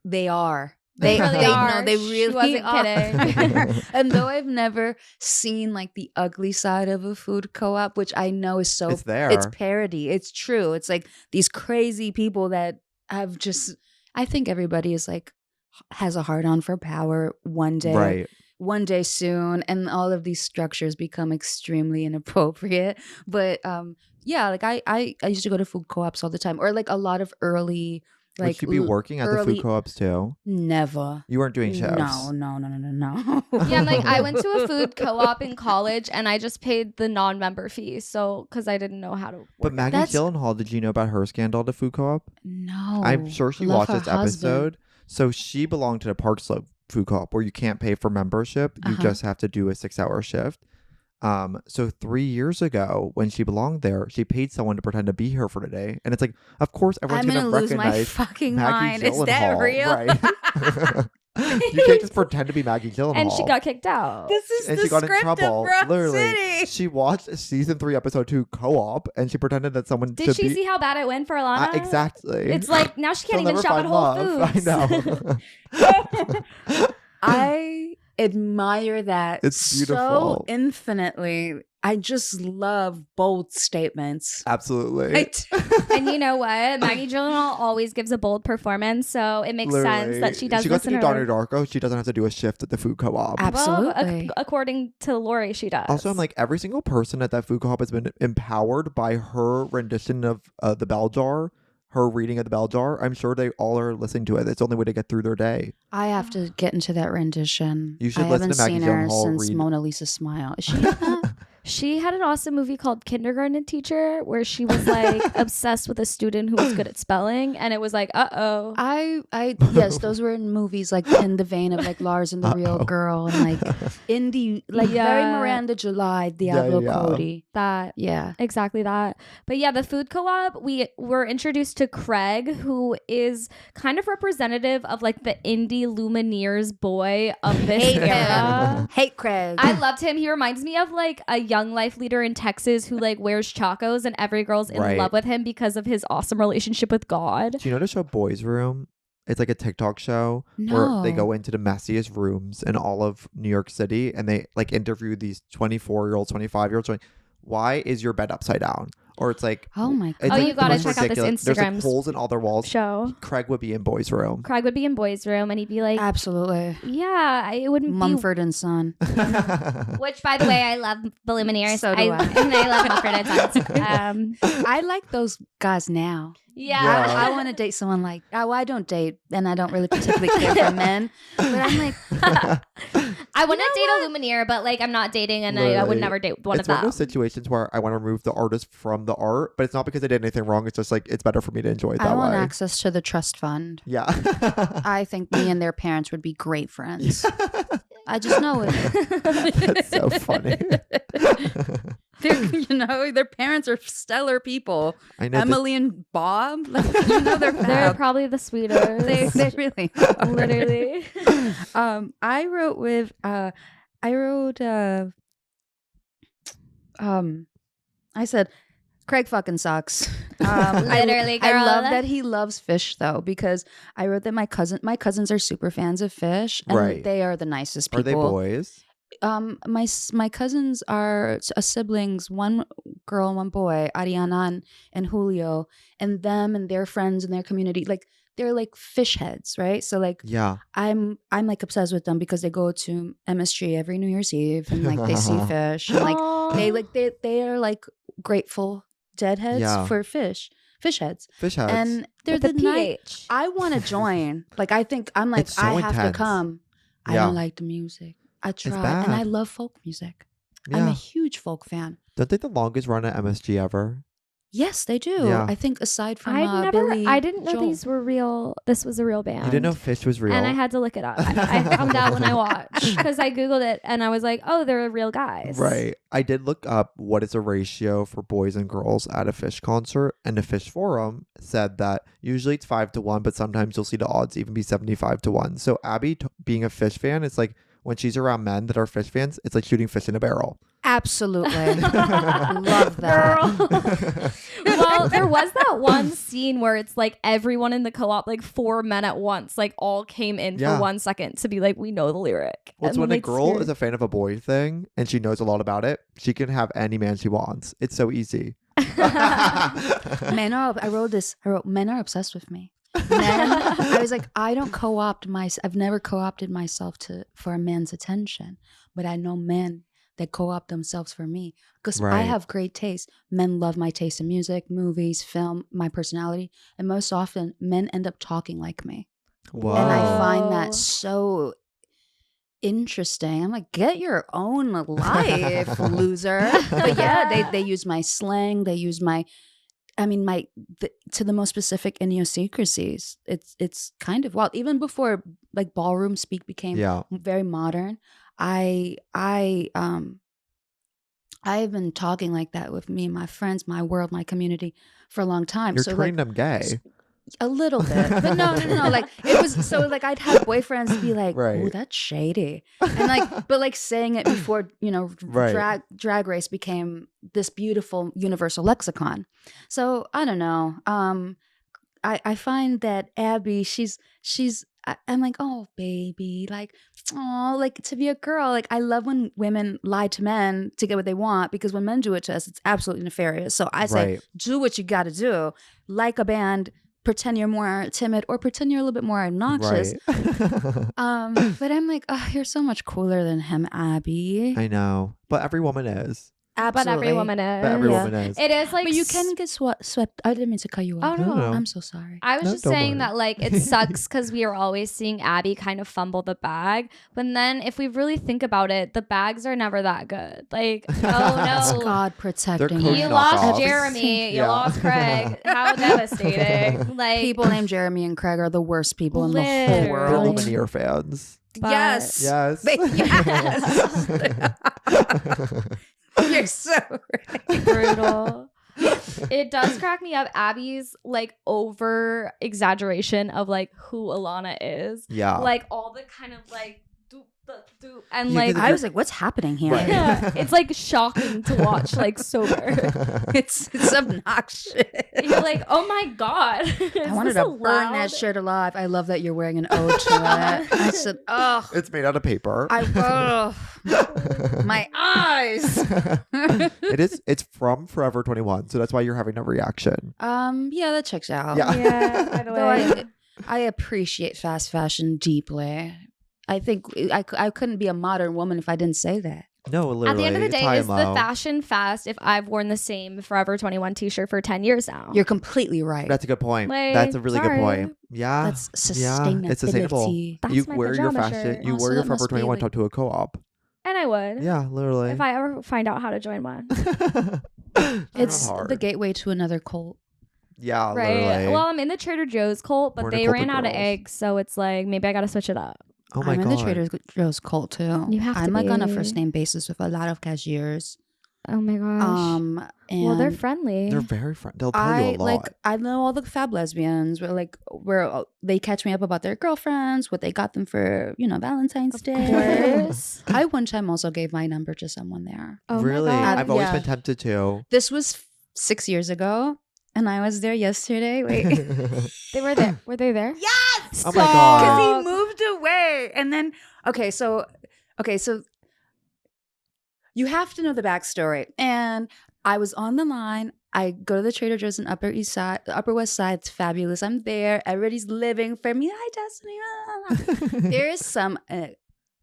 they are. They really are. No, they She really wasn't are. kidding. And though I've never seen like the ugly side of a food co-op, which I know is so It's there. it's parody. It's true. It's like these crazy people that have just. I think everybody is like has a hard on for power one day. Right. One day soon, and all of these structures become extremely inappropriate. But yeah, like I used to go to food co-ops all the time, or like a lot of early like Would you be working at the early- food co-ops too? Never. You weren't doing shifts. No. Yeah, I'm like, I went to a food co-op in college and I just paid the non-member fee. So, because I didn't know how to work. But Maggie That's- Gyllenhaal, did you know about her scandal at the food co-op? No. I'm sure she Love watched her this husband. episode. So she belonged to the Park Slope Food Co-op where you can't pay for membership. You Uh-huh. just have to do a 6-hour shift. So 3 years ago, when she belonged there, she paid someone to pretend to be her for the day, and it's like, of course, everyone's I'm gonna gonna lose my recognize fucking Maggie mind. Is that Gyllenhaal, real? right? You can't just pretend to be Maggie Gyllenhaal. And she got kicked out. This is And the she got in script trouble. of Broad Literally, City. she watched season 3, episode 2 co-op, and she pretended that someone Did should she be see how bad it went for Ilana? exactly. It's like now she can't She'll even never shop at find Whole love. Foods. I know. I admire that It's so beautiful. infinitely. I just love bold statements. Absolutely. And you know what? Maggie Gyllenhaal always gives a bold performance, so it makes sense that she does She got this to in do her Donnie life. Darko. She doesn't have to do a shift at the food co-op. Absolutely. Well, according to Lori, she does. Also, I'm like, every single person at that food co-op has been empowered by her rendition of the bell jar, her reading of the bell jar. I'm sure they all are listening to it. It's the only way to get through their day. I have to get into that rendition. You should I listen haven't to Maggie seen her Gyllenhaal since read- Mona Lisa Smile. Is she in that? She had an awesome movie called Kindergarten Teacher where she was like obsessed with a student who was good at spelling, and it was like, uh-oh. I yes, those were in movies like in the vein of like Lars and the Real Girl and like indie, like very Yeah. Miranda July, Diablo yeah. Cody. That Yeah. exactly that. But yeah, the food co-op, we were introduced to Craig, who is kind of representative of like the indie Lumineers boy of this Hate era. him. Hate Craig. I loved him. He reminds me of like a young life leader in Texas who like wears chacos, and every girl's in Right. love with him because of his awesome relationship with God. Do you know the show Boys Room? It's like a TikTok show where they No. go into the messiest rooms in all of New York City and they like interview these 24-year-olds, 25-year-olds. Like, why is your bed upside down? Or it's like, Oh my it's god. you the gotta most check out this ridiculous- There's like Instagram holes in all their walls. Show. Craig would be in Boys Room. Craig would be in boys' room, and he'd be like, Absolutely. "Yeah, it wouldn't Mumford and Son. be." Which, by the way, I love the Lumineers. So do I. And I love Mumford and Sons. I like those guys now. Yeah. Yeah. I want to date someone like. Oh, I don't date, and I don't really particularly care for men. But I'm like, I want to date a Lumineer, but like I'm not dating, and I would Literally. never date one It's of one of them. those situations where I want to remove the artist from the art, but it's not because they did anything wrong. It's just like it's better for me to enjoy it I that want way. access to the trust fund. Yeah. I think me and their parents would be great friends. I just know it. That's so funny. Their parents are stellar people. I know. Emily and Bob, like, they're They're fab. probably the sweetest. They really are. Literally. I wrote I said Craig fucking sucks. Literally, I girl. love that he loves Phish though, because I wrote that my cousins are super fans of Phish, and Right. they are the nicest Are people. they boys? my cousins are siblings, one girl and one boy, Ariana and Julio, and them and their friends and their community, like they're like Phish-heads, right? So like Yeah. I'm like obsessed with them because they go to MSG every New Year's Eve and like they see Phish and like they are like Grateful Dead heads for Phish-heads. Phish-heads. And they're With the a night. PH. I want to join. Like I think I'm like It's so I have intense. to come. I Yeah. don't like the music. I try, bad. and I love folk music. Yeah. I'm a huge folk fan. Don't they the longest run at MSG ever? Yes, they do. Yeah. I think aside from I didn't know Joel. these were real. This was a real band. You didn't know Phish was real? And I had to look it up. I found out when I watched because I Googled it and I was like, oh, they're real guys. Right. I did look up what is the ratio for boys and girls at a Phish concert, and the Phish forum said that usually it's 5-1, but sometimes you'll see the odds even be 75-1. So Abbi, being a Phish fan, it's like when she's around men that are Phish fans, it's like shooting fish in a barrel. Absolutely. Love that. Girl. Well, there was that one scene where it's like everyone in the co-op, like 4 men at once, like all came in Yeah. for 1 second to be like, we know the lyric. Well, it's And when then a girl is a fan of a boy thing and she knows a lot about it, she can have any man she wants. It's so easy. Men are. I wrote men are obsessed with me. Men. I was like, I don't co-opt I've never co-opted myself for a man's attention, but I know men that co-opt themselves for me because I Right. have great taste. Men love my taste in music, movies, film, my personality, and most often men end up talking like me. Whoa. And I find Whoa. that so interesting. I'm like, get your own life, loser. But yeah, they use my slang. They use to the most specific idiosyncrasies. It's kind of wild. Even before like ballroom speak became Yeah. very modern, I've been talking like that with me and my friends, my world, my community for a long time. You're so turning like them gay. a little bit, but no. Like it was so like I'd have boyfriends be like, Right. "Oh, that's shady," and like, but like saying it before Right. drag race became this beautiful universal lexicon. So I don't know. I find that Abbi, I'm like, oh baby, like, oh, like to be a girl, like I love when women lie to men to get what they want because when men do it to us, it's absolutely nefarious. So I say, Right. do what you got to do, like a band. Pretend you're more timid or pretend you're a little bit more obnoxious. Right. But I'm like, oh, you're so much cooler than him, Abbi. I know. But every woman is. But every woman is. But every Yeah. woman is. It is like But you can get swept. I didn't mean to cut you off. Oh, no. No. I'm so sorry. I was No, just don't saying worry. that like it sucks because we are always seeing Abbi kind of fumble the bag, but then if we really think about it, the bags are never that good. Like, It's oh no, God protecting They're you. you Coach lost knockoffs. Jeremy, you Yeah. lost Craig. How devastating! Like People named Jeremy and Craig are the worst people in the whole Literally. They're world. Lumineer fans. but- Yes. Yes. You're so right. brutal. It does crack me up. Abby's like over exaggeration of like who Ilana is. Yeah. Like all the kind of like doop, doop, and Yeah, like 'cause I was like, what's happening here? Right. yeah, it's like shocking to watch like sober. It's obnoxious. You're like, oh my god. I wanted to burn that shirt alive. I love that you're wearing an ode to it. I said, oh, It's made out of paper. my eyes. It is. It's from Forever 21, so that's why you're having a reaction. Yeah, that checks out. Yeah. Yeah, by the Though way. I appreciate fast fashion deeply. I think I couldn't be a modern woman if I didn't say that. No, literally. At the end of the it's day, high is and the low. fashion fast if I've worn the same Forever 21 t-shirt for 10 years now? You're completely right. That's a good point. Like, That's a really sorry. good point. Yeah. That's Yeah, sustainability. it's sustainable. That's You my wear your pajama fashion. shirt. You Also, wear your that must Forever be 21 like- top to a co-op. And I would. Yeah, literally. If I ever find out how to join one. It's hard. the gateway to another cult. Yeah, Right. literally. Well, I'm in the Trader Joe's cult, but We're in a they cult ran of out of girls. eggs, so it's like maybe I gotta switch it up. oh my I'm god. in the Trader Joe's cult too. You have to I'm like on a be. first name basis with a lot of cashiers. Oh my gosh. And well, they're friendly. They're very friendly. They'll tell you a lot. I know all the fab lesbians where they catch me up about their girlfriends, what they got them for, Valentine's Day. course. I one time also gave my number to someone there. Oh really? my God. I've always Yeah. been tempted to. This was 6 years ago, and I was there yesterday. Wait. They were there. Were they there? Yes! Oh my God. Because he moved away. And then, okay, so You have to know the backstory. And I was on the line. I go to the Trader Joe's in Upper West Side. It's fabulous. I'm there. Everybody's living for me. Hi, Destiny. There is some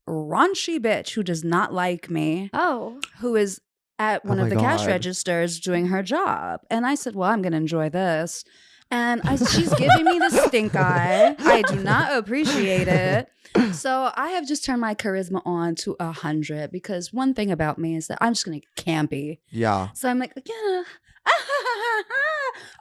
raunchy bitch who does not like me. Oh. Who is at one of the cash registers doing her job. And I said, well, I'm going to enjoy this. And she's giving me the stink eye. I do not appreciate it. So I have just turned my charisma on to 100 because one thing about me is that I'm just going to get campy. Yeah. So I'm like, yeah.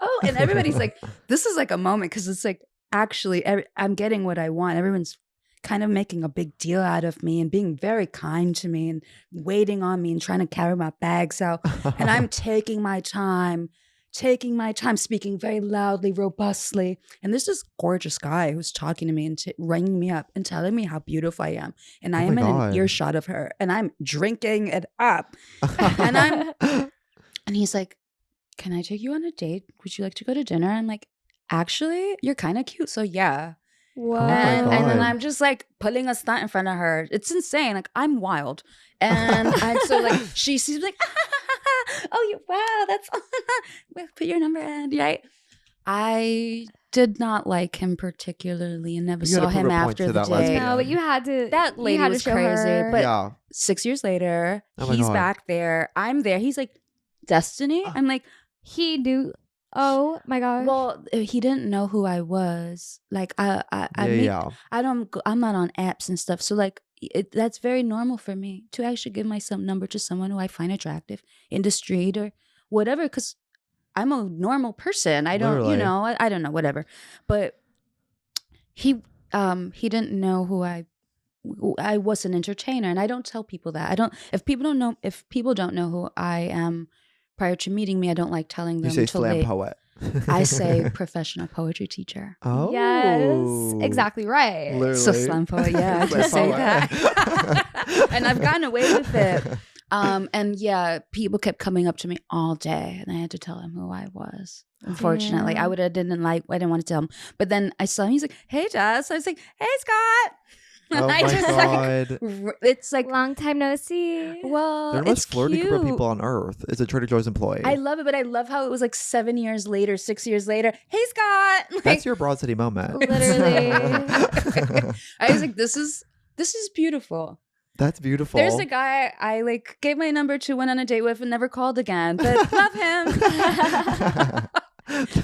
Oh, and everybody's like, this is like a moment because it's like, actually, I'm getting what I want. Everyone's kind of making a big deal out of me and being very kind to me and waiting on me and trying to carry my bags out. And I'm taking my time, speaking very loudly, robustly. And there's this gorgeous guy who's talking to me and ringing me up and telling me how beautiful I am. And I am in an earshot of her and I'm drinking it up. And he's like, can I take you on a date? Would you like to go to dinner? I'm like, actually, you're kind of cute. So yeah. Whoa. And then I'm just like pulling a stunt in front of her. It's insane. Like I'm wild. And so like she's like, oh, wow, that's put your number in, right? I did not like him particularly and never saw him after the date. No, but you had to. That lady was crazy. But 6 years later, he's back there. I'm there. He's like, Destiny? I'm like, he knew. Oh my god. Well, he didn't know who I was. Like I'm not on apps and stuff. So like that's very normal for me to actually give my number to someone who I find attractive in the street or whatever, because I'm a normal person. I don't, I don't know, whatever. But he didn't know who I was an entertainer, and I don't tell people that. If people don't know who I am prior to meeting me, I don't like telling them. You say slam poet. I say professional poetry teacher. Oh, yes, exactly right. Literally. So slam poet, yeah, I just say that, and I've gotten away with it. And yeah, people kept coming up to me all day, and I had to tell them who I was. Unfortunately, I didn't want to tell him, but then I saw him. He's like, "Hey, Jess." I was like, "Hey, Scott." Oh my god! It's like long time no see. Well, they're the most flirty group of people on earth. Is a Trader Joe's employee. I love it, but I love how it was like 6 years later. Hey, Scott. Like, that's your Broad City moment. Literally. I was like, this is beautiful. That's beautiful. There's a guy I like gave my number to, went on a date with, and never called again. But love him.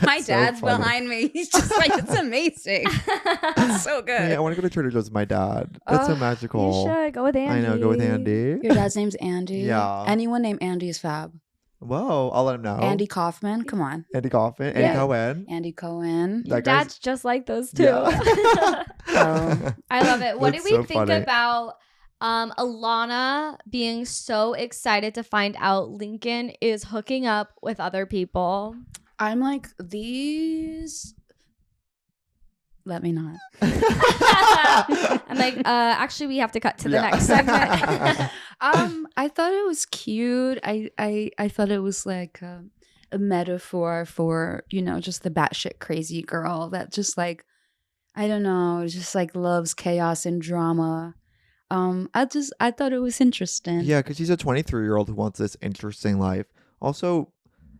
My dad's behind me. He's just like, it's amazing. It's so good. Hey, I want to go to Trader Joe's with my dad. That's so magical. You should go with Andy. I know, go with Andy. Your dad's name's Andy. Yeah. Anyone named Andy is fab. Whoa, I'll let him know. Andy Kaufman, come on. Andy Kaufman, Andy Cohen. Andy Cohen. Your dad's just like those two. Yeah. I love it. What did we think funny. about Ilana being so excited to find out Lincoln is hooking up with other people? I'm like, these. Let me not. I'm like, actually, we have to cut to the next segment. I thought it was cute. I thought it was like a metaphor for, just the batshit crazy girl that just like, I don't know, just like loves chaos and drama. I thought it was interesting. Yeah, because she's a 23-year-old who wants this interesting life. Also,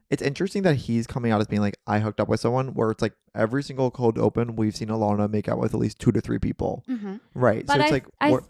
it's interesting that he's coming out as being like, I hooked up with someone, where it's like every single cold open we've seen Ilana make out with at least 2 to 3 people. Mm-hmm. Right. But so it's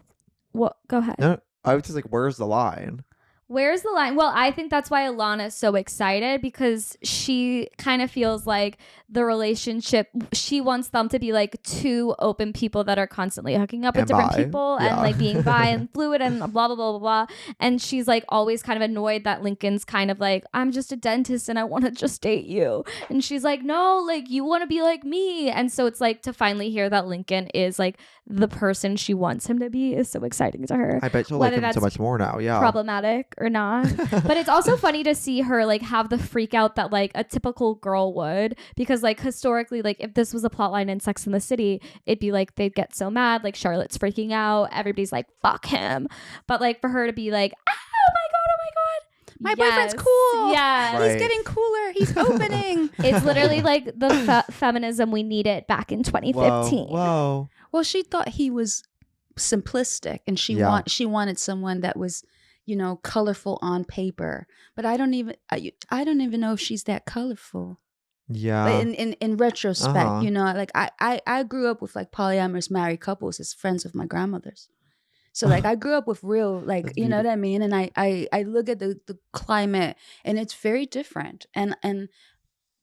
what? Go ahead. No, I was just like, where's the line? Where's the line? Well, I think that's why Ilana is so excited, because she kind of feels like the relationship, she wants them to be like 2 open people that are constantly hooking up with different people and like being bi and fluid and blah, blah, blah, blah, blah. And she's like always kind of annoyed that Lincoln's kind of like, I'm just a dentist and I want to just date you. And she's like, no, like you want to be like me. And so it's like to finally hear that Lincoln is like the person she wants him to be is so exciting to her. I bet she'll like him so much more now. Yeah. Problematic or not. But it's also funny to see her like have the freak out that like a typical girl would, because like historically, like if this was a plot line in Sex and the City, it'd be like they'd get so mad, like Charlotte's freaking out, everybody's like fuck him, but like for her to be like, oh my god, boyfriend's cool. Yeah, right. He's getting cooler. He's opening. It's literally like the feminism we needed back in 2015. Whoa. Well, she thought he was simplistic, and she wanted someone that was, colorful on paper. But I don't even know if she's that colorful. Yeah. But in retrospect, Uh-huh. like I grew up with like polyamorous married couples as friends of my grandmothers. So like I grew up with real, like, That's you know what beautiful. I mean? And I look at the climate and it's very different. And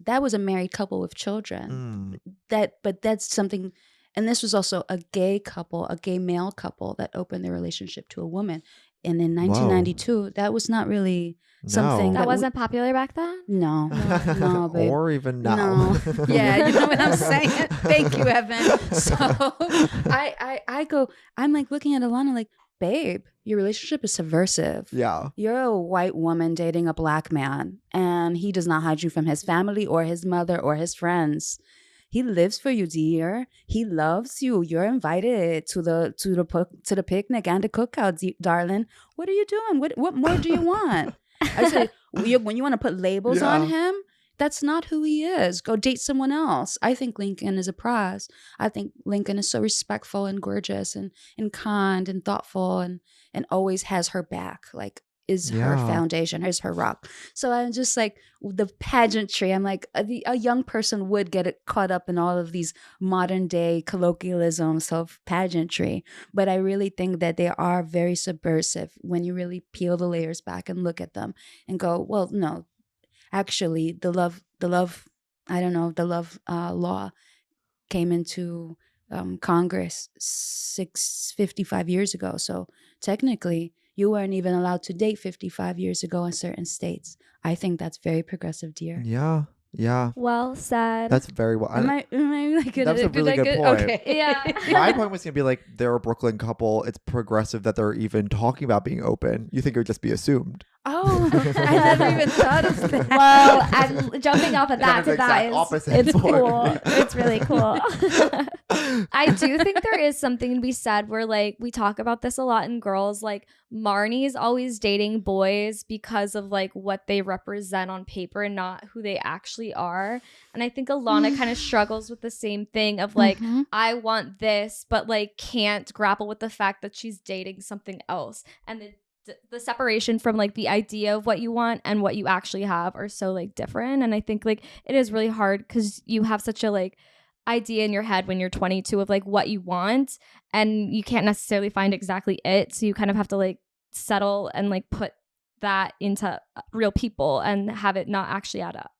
that was a married couple with children. But that's something, and this was also a gay couple, a gay male couple that opened their relationship to a woman. And in 1992, that was not really something No. That wasn't popular back then? no, no, babe. Or even now. No. Yeah, you know what I'm saying? Thank you, Evan. So I'm like looking at Ilana like, babe, your relationship is subversive. Yeah. You're a white woman dating a black man, and he does not hide you from his family or his mother or his friends. He lives for you, dear. He loves you. You're invited to the picnic and the cookout, darling. What are you doing? What more do you want? I said, when you want to put labels on him, that's not who he is. Go date someone else. I think Lincoln is a prize. I think Lincoln is so respectful and gorgeous and kind and thoughtful and always has her back. Like, is her foundation, is her rock. So I'm just like, the pageantry, I'm like, a young person would get caught up in all of these modern day colloquialisms of pageantry. But I really think that they are very subversive when you really peel the layers back and look at them and go, well, no, actually the love law came into Congress 55 years ago. So technically, you weren't even allowed to date 55 years ago in certain states. I think that's very progressive, dear. Yeah. Yeah. Well said. That's very well. Am I like That's a really good point. Okay. Yeah. My point was going to be like, they're a Brooklyn couple. It's progressive that they're even talking about being open. You think it would just be assumed. Oh, I never even thought of that. Well, I'm jumping off of Kind that of to that exact is opposite it's point. cool. It's really cool. I do think there is something to be said where like we talk about this a lot in Girls. Like Marnie's always dating boys because of like what they represent on paper and not who they actually are. And I think Ilana kind of struggles with the same thing of like, I want this, but like can't grapple with the fact that she's dating something else. And the separation from like the idea of what you want and what you actually have are so like different. And I think like it is really hard because you have such a like idea in your head when you're 22 of like what you want, and you can't necessarily find exactly it. So you kind of have to like settle and like put that into real people and have it not actually add up.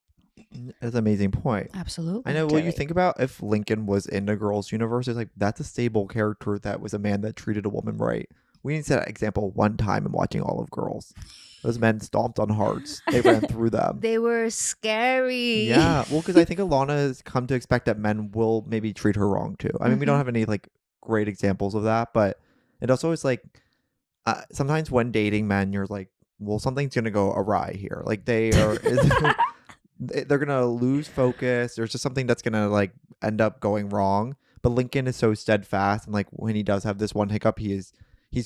That's an amazing point. Absolutely. I know what you think about if Lincoln was in the Girls universe. It's like, that's a stable character that was a man that treated a woman right. We need to set that example one time in watching all of Girls. Those men stomped on hearts. They ran through them. They were scary. Yeah. Well, because I think Ilana has come to expect that men will maybe treat her wrong too. I mean, we don't have any like great examples of that, but it also is like sometimes when dating men, you're like, well, something's going to go awry here. Like they're going to lose focus. There's just something that's going to like end up going wrong. But Lincoln is so steadfast. And like when he does have this one hiccup, he's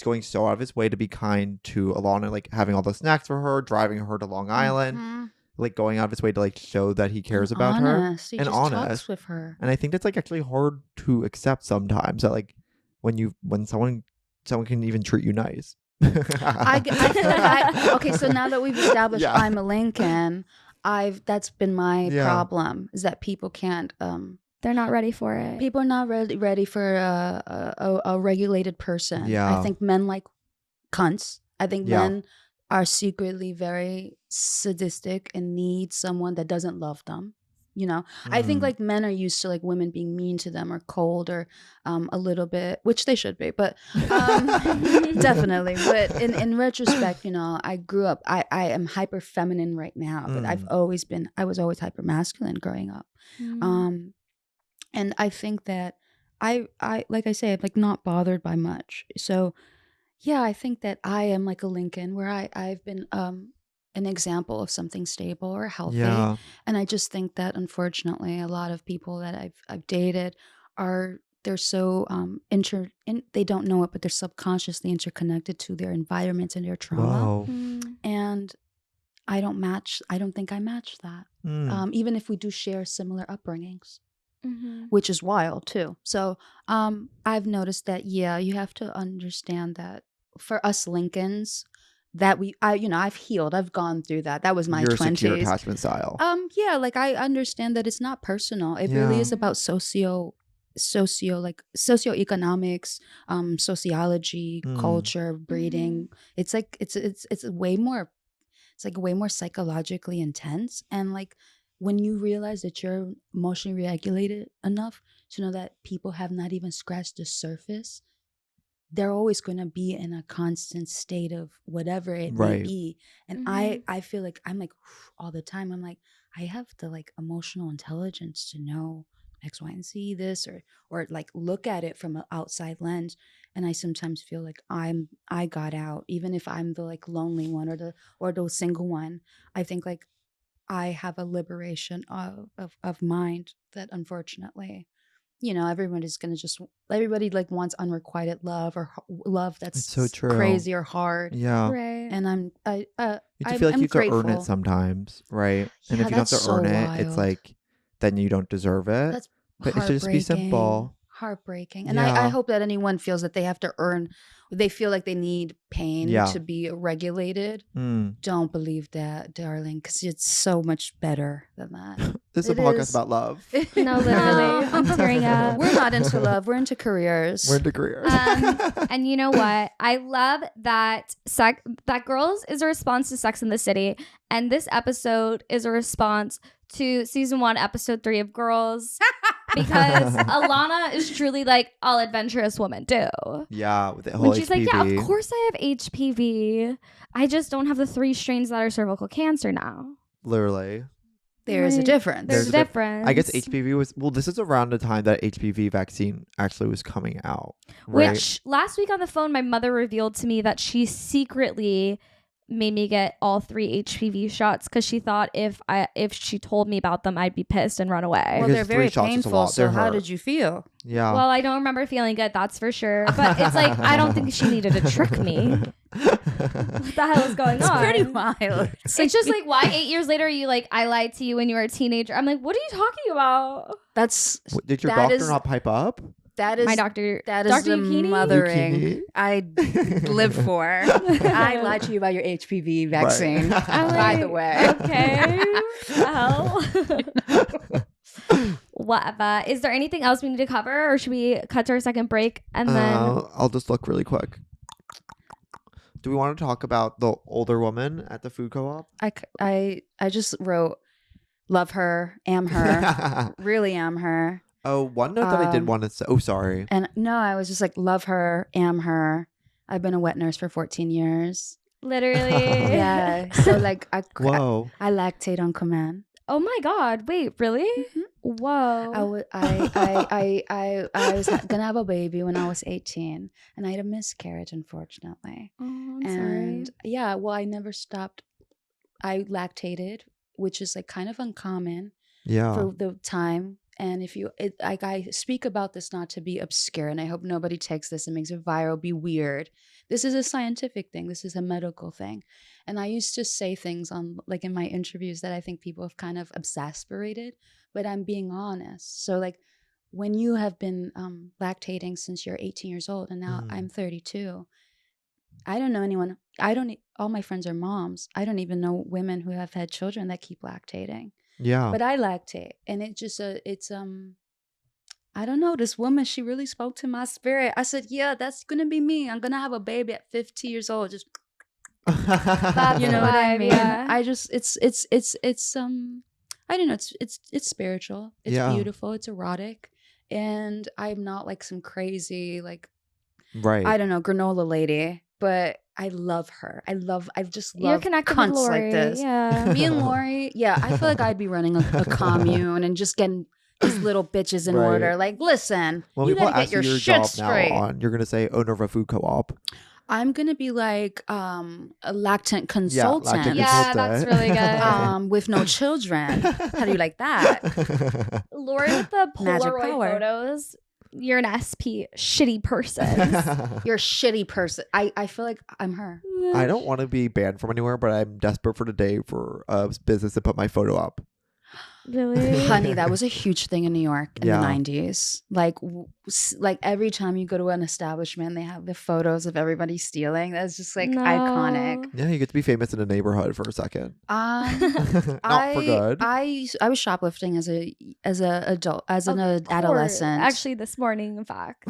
going so out of his way to be kind to Ilana, like having all the snacks for her, driving her to Long Island, like going out of his way to like show that he cares about her He and just honest talks with her. And I think that's like actually hard to accept sometimes, that like when someone can even treat you nice. I feel like okay, so now that we've established I'm a Lincoln, that's been my problem, is that people can't They're not ready for it. people are not ready for a regulated person. Yeah. I think men like cunts. I think Yeah. men are secretly very sadistic and need someone that doesn't love them. You know, I think like men are used to like women being mean to them or cold or a little bit, which they should be, but definitely. But in retrospect, you know, I grew up, I am hyper feminine right now, but I was always hyper masculine growing up. And I think that I like I say, I'm like not bothered by much. So yeah, I think that I am like a Lincoln where I've been an example of something stable or healthy. Yeah. And I just think that unfortunately a lot of people that I've dated they're so they don't know it, but they're subconsciously interconnected to their environment and their trauma. Whoa. And I don't think I match that. Even if we do share similar upbringings. Which is wild too. So I've noticed that, you have to understand that for us Lincolns, that I've healed. I've gone through that. That was my Your 20s. secure attachment style. Yeah, like I understand that it's not personal. It really is about socioeconomics, sociology, culture, breeding. It's like it's way more, it's like way more psychologically intense. And like when you realize that you're emotionally regulated enough to know that people have not even scratched the surface, they're always going to be in a constant state of whatever it may be. And I feel like I'm like all the time, I'm like, I have the like emotional intelligence to know X, Y, and Z this, or like look at it from an outside lens. And I sometimes feel like I got out, even if I'm the like lonely one or the single one. I think like I have a liberation of mind that unfortunately, everybody like wants unrequited love or love that's so true. crazy or hard. Yeah. Right. And You have to feel like you have to earn it sometimes, right? And if you don't have to earn it, it's like, then you don't deserve it. That's but it should just be simple. Heartbreaking. And I hope that anyone feels that they have to earn, they feel like they need pain to be regulated. Don't believe that, darling, because it's so much better than that. This is a podcast about love. No, literally. I'm tearing up. We're not into love. We're into careers. We're into careers. And you know what? I love that that Girls is a response to Sex in the City. And this episode is a response to season 1, episode 3 of Girls. Because Ilana is truly like, all adventurous women do. Yeah, with the whole when she's HPV. like, yeah, of course I have HPV. I just don't have the 3 strains that are cervical cancer now. Literally. There's a difference. There's a difference. I guess HPV was, this is around the time that HPV vaccine actually was coming out. Right? Which last week on the phone, my mother revealed to me that she secretly made me get all 3 HPV shots because she thought if she told me about them, I'd be pissed and run away. Well, they're very painful. So how did you feel? Yeah. Well, I don't remember feeling good, that's for sure. But it's like, I don't think she needed to trick me. What the hell is going on? It's pretty wild. It's just like, why 8 years later are you like, I lied to you when you were a teenager? I'm like, what are you talking about? Did your doctor not pipe up? That is my doctor. That is Dr. the Yukini? mothering Yukini? I live for. I lied to you about your HPV vaccine. Right. By the way. Okay. Well. Whatever. Is there anything else we need to cover, or should we cut to our second break and then? I'll just look really quick. Do we want to talk about the older woman at the food co-op? I just wrote, love her, am her, really am her. Oh, one note that I did want to say. Oh, sorry. And no, I was just like, love her, am her. I've been a wet nurse for 14 years. Literally. Yeah. So like, I lactate on command. Oh my God! Wait, really? Mm-hmm. Whoa. I was gonna have a baby when I was 18, and I had a miscarriage, unfortunately. Oh, I'm and sorry. yeah, well, I never stopped. I lactated, which is like kind of uncommon for the time. And I speak about this not to be obscure, and I hope nobody takes this and makes it viral, be weird. This is a scientific thing. This is a medical thing. And I used to say things on like in my interviews that I think people have kind of exasperated, but I'm being honest. So like when you have been lactating since you're 18 years old and now I'm 32, I don't know anyone. All my friends are moms. I don't even know women who have had children that keep lactating. Yeah. But I lactate, and it just I don't know, this woman, she really spoke to my spirit. I said, yeah, that's gonna be me. I'm gonna have a baby at 50 years old. Just you know what I mean? Yeah. I just it's I don't know, it's spiritual. It's beautiful, it's erotic. And I'm not like some crazy like I don't know, granola lady. But I love her. I just love You're connected with cunts Lori. like this. Yeah. Me and Lori, I feel like I'd be running a commune and just getting these little bitches in order. Like, listen, when you people gotta ask get your you your shit job straight. now you're gonna say owner of a food co-op. I'm gonna be like a lactant consultant. Yeah, that's really good. With no children. How do you like that? Lori with the Magic Polaroid power. photos. You're an SP shitty person. You're a shitty person. I feel like I'm her. I don't want to be banned from anywhere, but I'm desperate for the day for a business to put my photo up. Really? Honey, that was a huge thing in New York in Yeah. the 90s. Like every time you go to an establishment, they have the photos of everybody stealing. That's just like No. iconic. Yeah, you get to be famous in a neighborhood for a second. Um, Not for good. I was shoplifting as an adult, as an Of course. adolescent. Actually, this morning, in fact.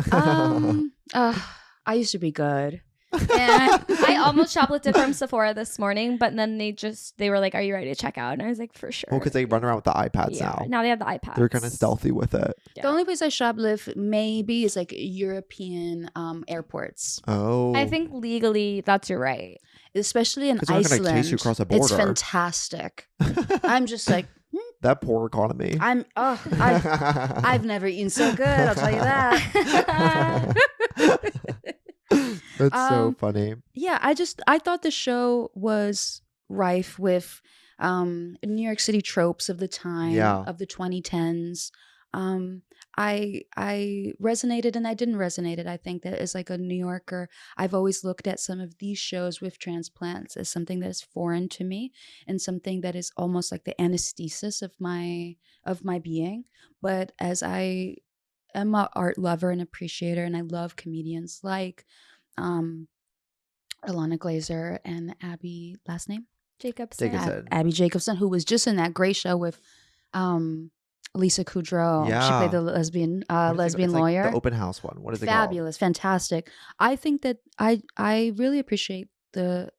I used to be good. And I almost shoplifted from Sephora this morning, but then they were like, "Are you ready to check out?" And I was like, "For sure." Well, because they run around with the iPads yeah. now. They have the iPads. They're kind of stealthy with it. Yeah. The only place I shoplift maybe is like European airports, Oh. I think legally, that's your right. especially in 'Cause they're not gonna Iceland. chase you across the It's border. fantastic. I'm just like, that poor economy. I've never eaten so good. I'll tell you that. That's so funny. Yeah, I thought the show was rife with New York City tropes of the time, Yeah. of the 2010s. I resonated and I didn't resonate it. I think that as like a New Yorker, I've always looked at some of these shows with transplants as something that is foreign to me and something that is almost like the anesthesis of my being. But as I am an art lover and appreciator, and I love comedians like Ilana Glazer and Abbi, last name? Jacobson. Abbi Jacobson, who was just in that great show with Lisa Kudrow. She Yeah. played the lesbian It's like lawyer. the open house one. What is it called? Fabulous, fantastic. I think that I really appreciate the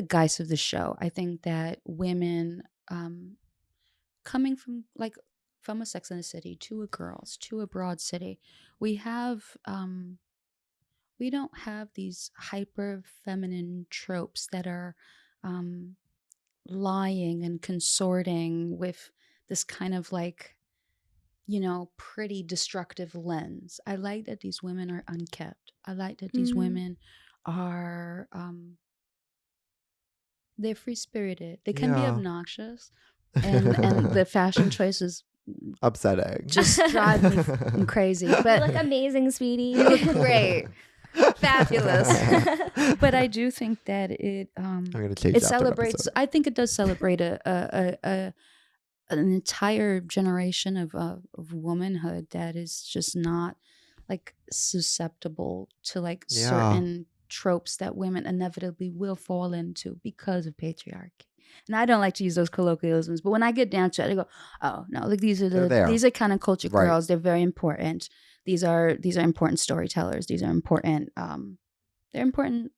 guys of the show. I think that women coming from a Sex and the City to a Girls to a Broad City, we don't have these hyper feminine tropes that are lying and consorting with this kind of like, pretty destructive lens. I like that these women are unkept. I like that these women are they're free spirited. They can be Yeah. obnoxious, and the fashion choices Upsetting. just drive me crazy. You But look amazing, sweetie. you look great, fabulous. But I do think that it I'm gonna change it that for an celebrates. episode. I think it does celebrate an entire generation of womanhood that is just not like susceptible to like Yeah. certain tropes that women inevitably will fall into because of patriarchy. And I don't like to use those colloquialisms, but when I get down to it, I go, "Oh no! Like these are They're there. these are kind of culture Right. girls. They're very important. These are important storytellers. These are important. They're important.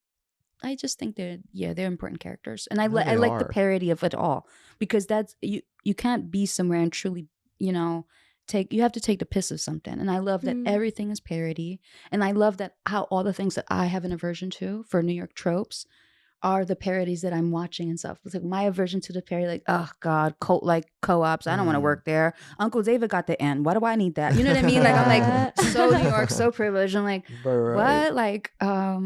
I just think they're important characters, and I No, they I like the are. parody of it all because that's you can't be somewhere and truly you have to take the piss of something, and I love that everything is parody, and I love that how all the things that I have an aversion to for New York tropes are the parodies that I'm watching and stuff. It's like my aversion to the parody, like, oh God, co-ops. I don't want to work there. Uncle David got the end. Why do I need that? You know what I mean? Like I'm like so New York, so privileged. I'm like, Right. what?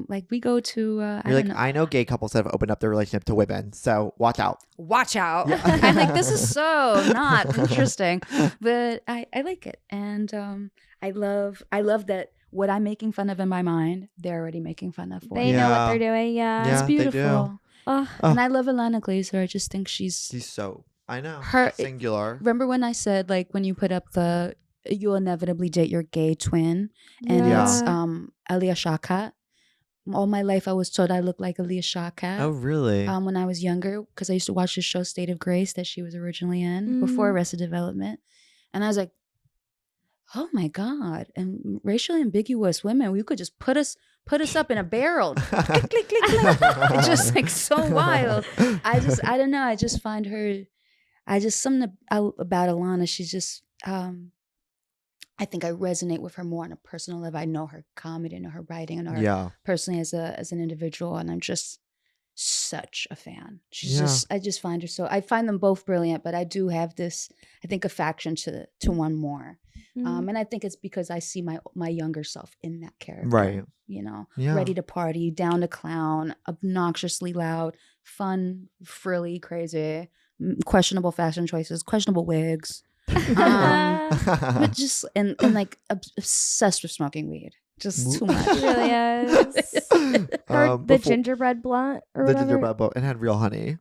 Like we go to You're like, I know gay couples that have opened up their relationship to women, so watch out. watch out. I'm like, this is so not interesting. But I like it. And I love that what I'm making fun of in my mind, they're already making fun of for They me. know what Yeah. they're doing. Yeah. Yeah. It's they do. beautiful. Ugh. And I love Ilana Glazer. I just think she's She's so. I know. Her- Singular. remember when I said like when you put up the you'll inevitably date your gay twin and Yeah. it's Alia Shawkat. All my life I was told I looked like Alia Shawkat. Oh, really? When I was younger, because I used to watch the show State of Grace that she was originally in before Arrested Development. And I was like, oh my God. And racially ambiguous women, you could just put us up in a barrel. Click, click, click, click. It's just like so wild. I don't know. I just find her, something about Ilana. She's just, I think I resonate with her more on a personal level. I know her comedy, I know her writing, I know her Yeah. personally as an individual, and I'm just such a fan. Yeah. I just find her I find them both brilliant, but I do have this, I think, affection to one more. And I think it's because I see my younger self in that character. Right. Yeah. Ready to party, down to clown, obnoxiously loud, fun, frilly, crazy, questionable fashion choices, questionable wigs. But just and like obsessed with smoking weed, just too much. It really is. Or the Before- gingerbread blunt or The whatever. gingerbread boat. It had real honey.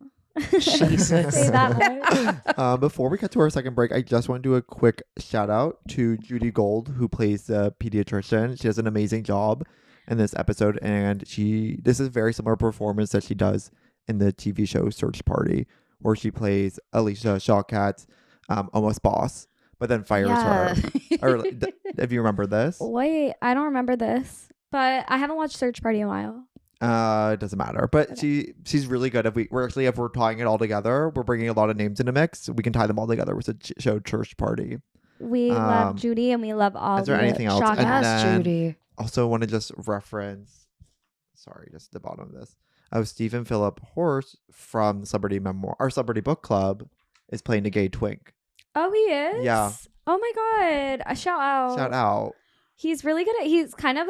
Jesus. Say that much. Before we get to our second break, I just want to do a quick shout out to Judy Gold, who plays the pediatrician. She does an amazing job in this episode, and this is a very similar performance that she does in the TV show Search Party, where she plays Alicia Shawkat's almost boss, but then fires her. Or if you remember this, Wait, I don't remember this, but I haven't watched Search Party in a while. it doesn't matter. But she's really good. If we're tying it all together, we're bringing a lot of names into mix. We can tie them all together with the show Search Party. We love Judy and we love all Is there the anything else? Shawkats. And Yes, then Judy. also want to just reference, just the bottom of this. Stephen Philip Horst from Celebrity Book Club is playing the gay twink. Oh, he is? Yeah. Oh my God. A shout out. Shout out. He's really good he's kind of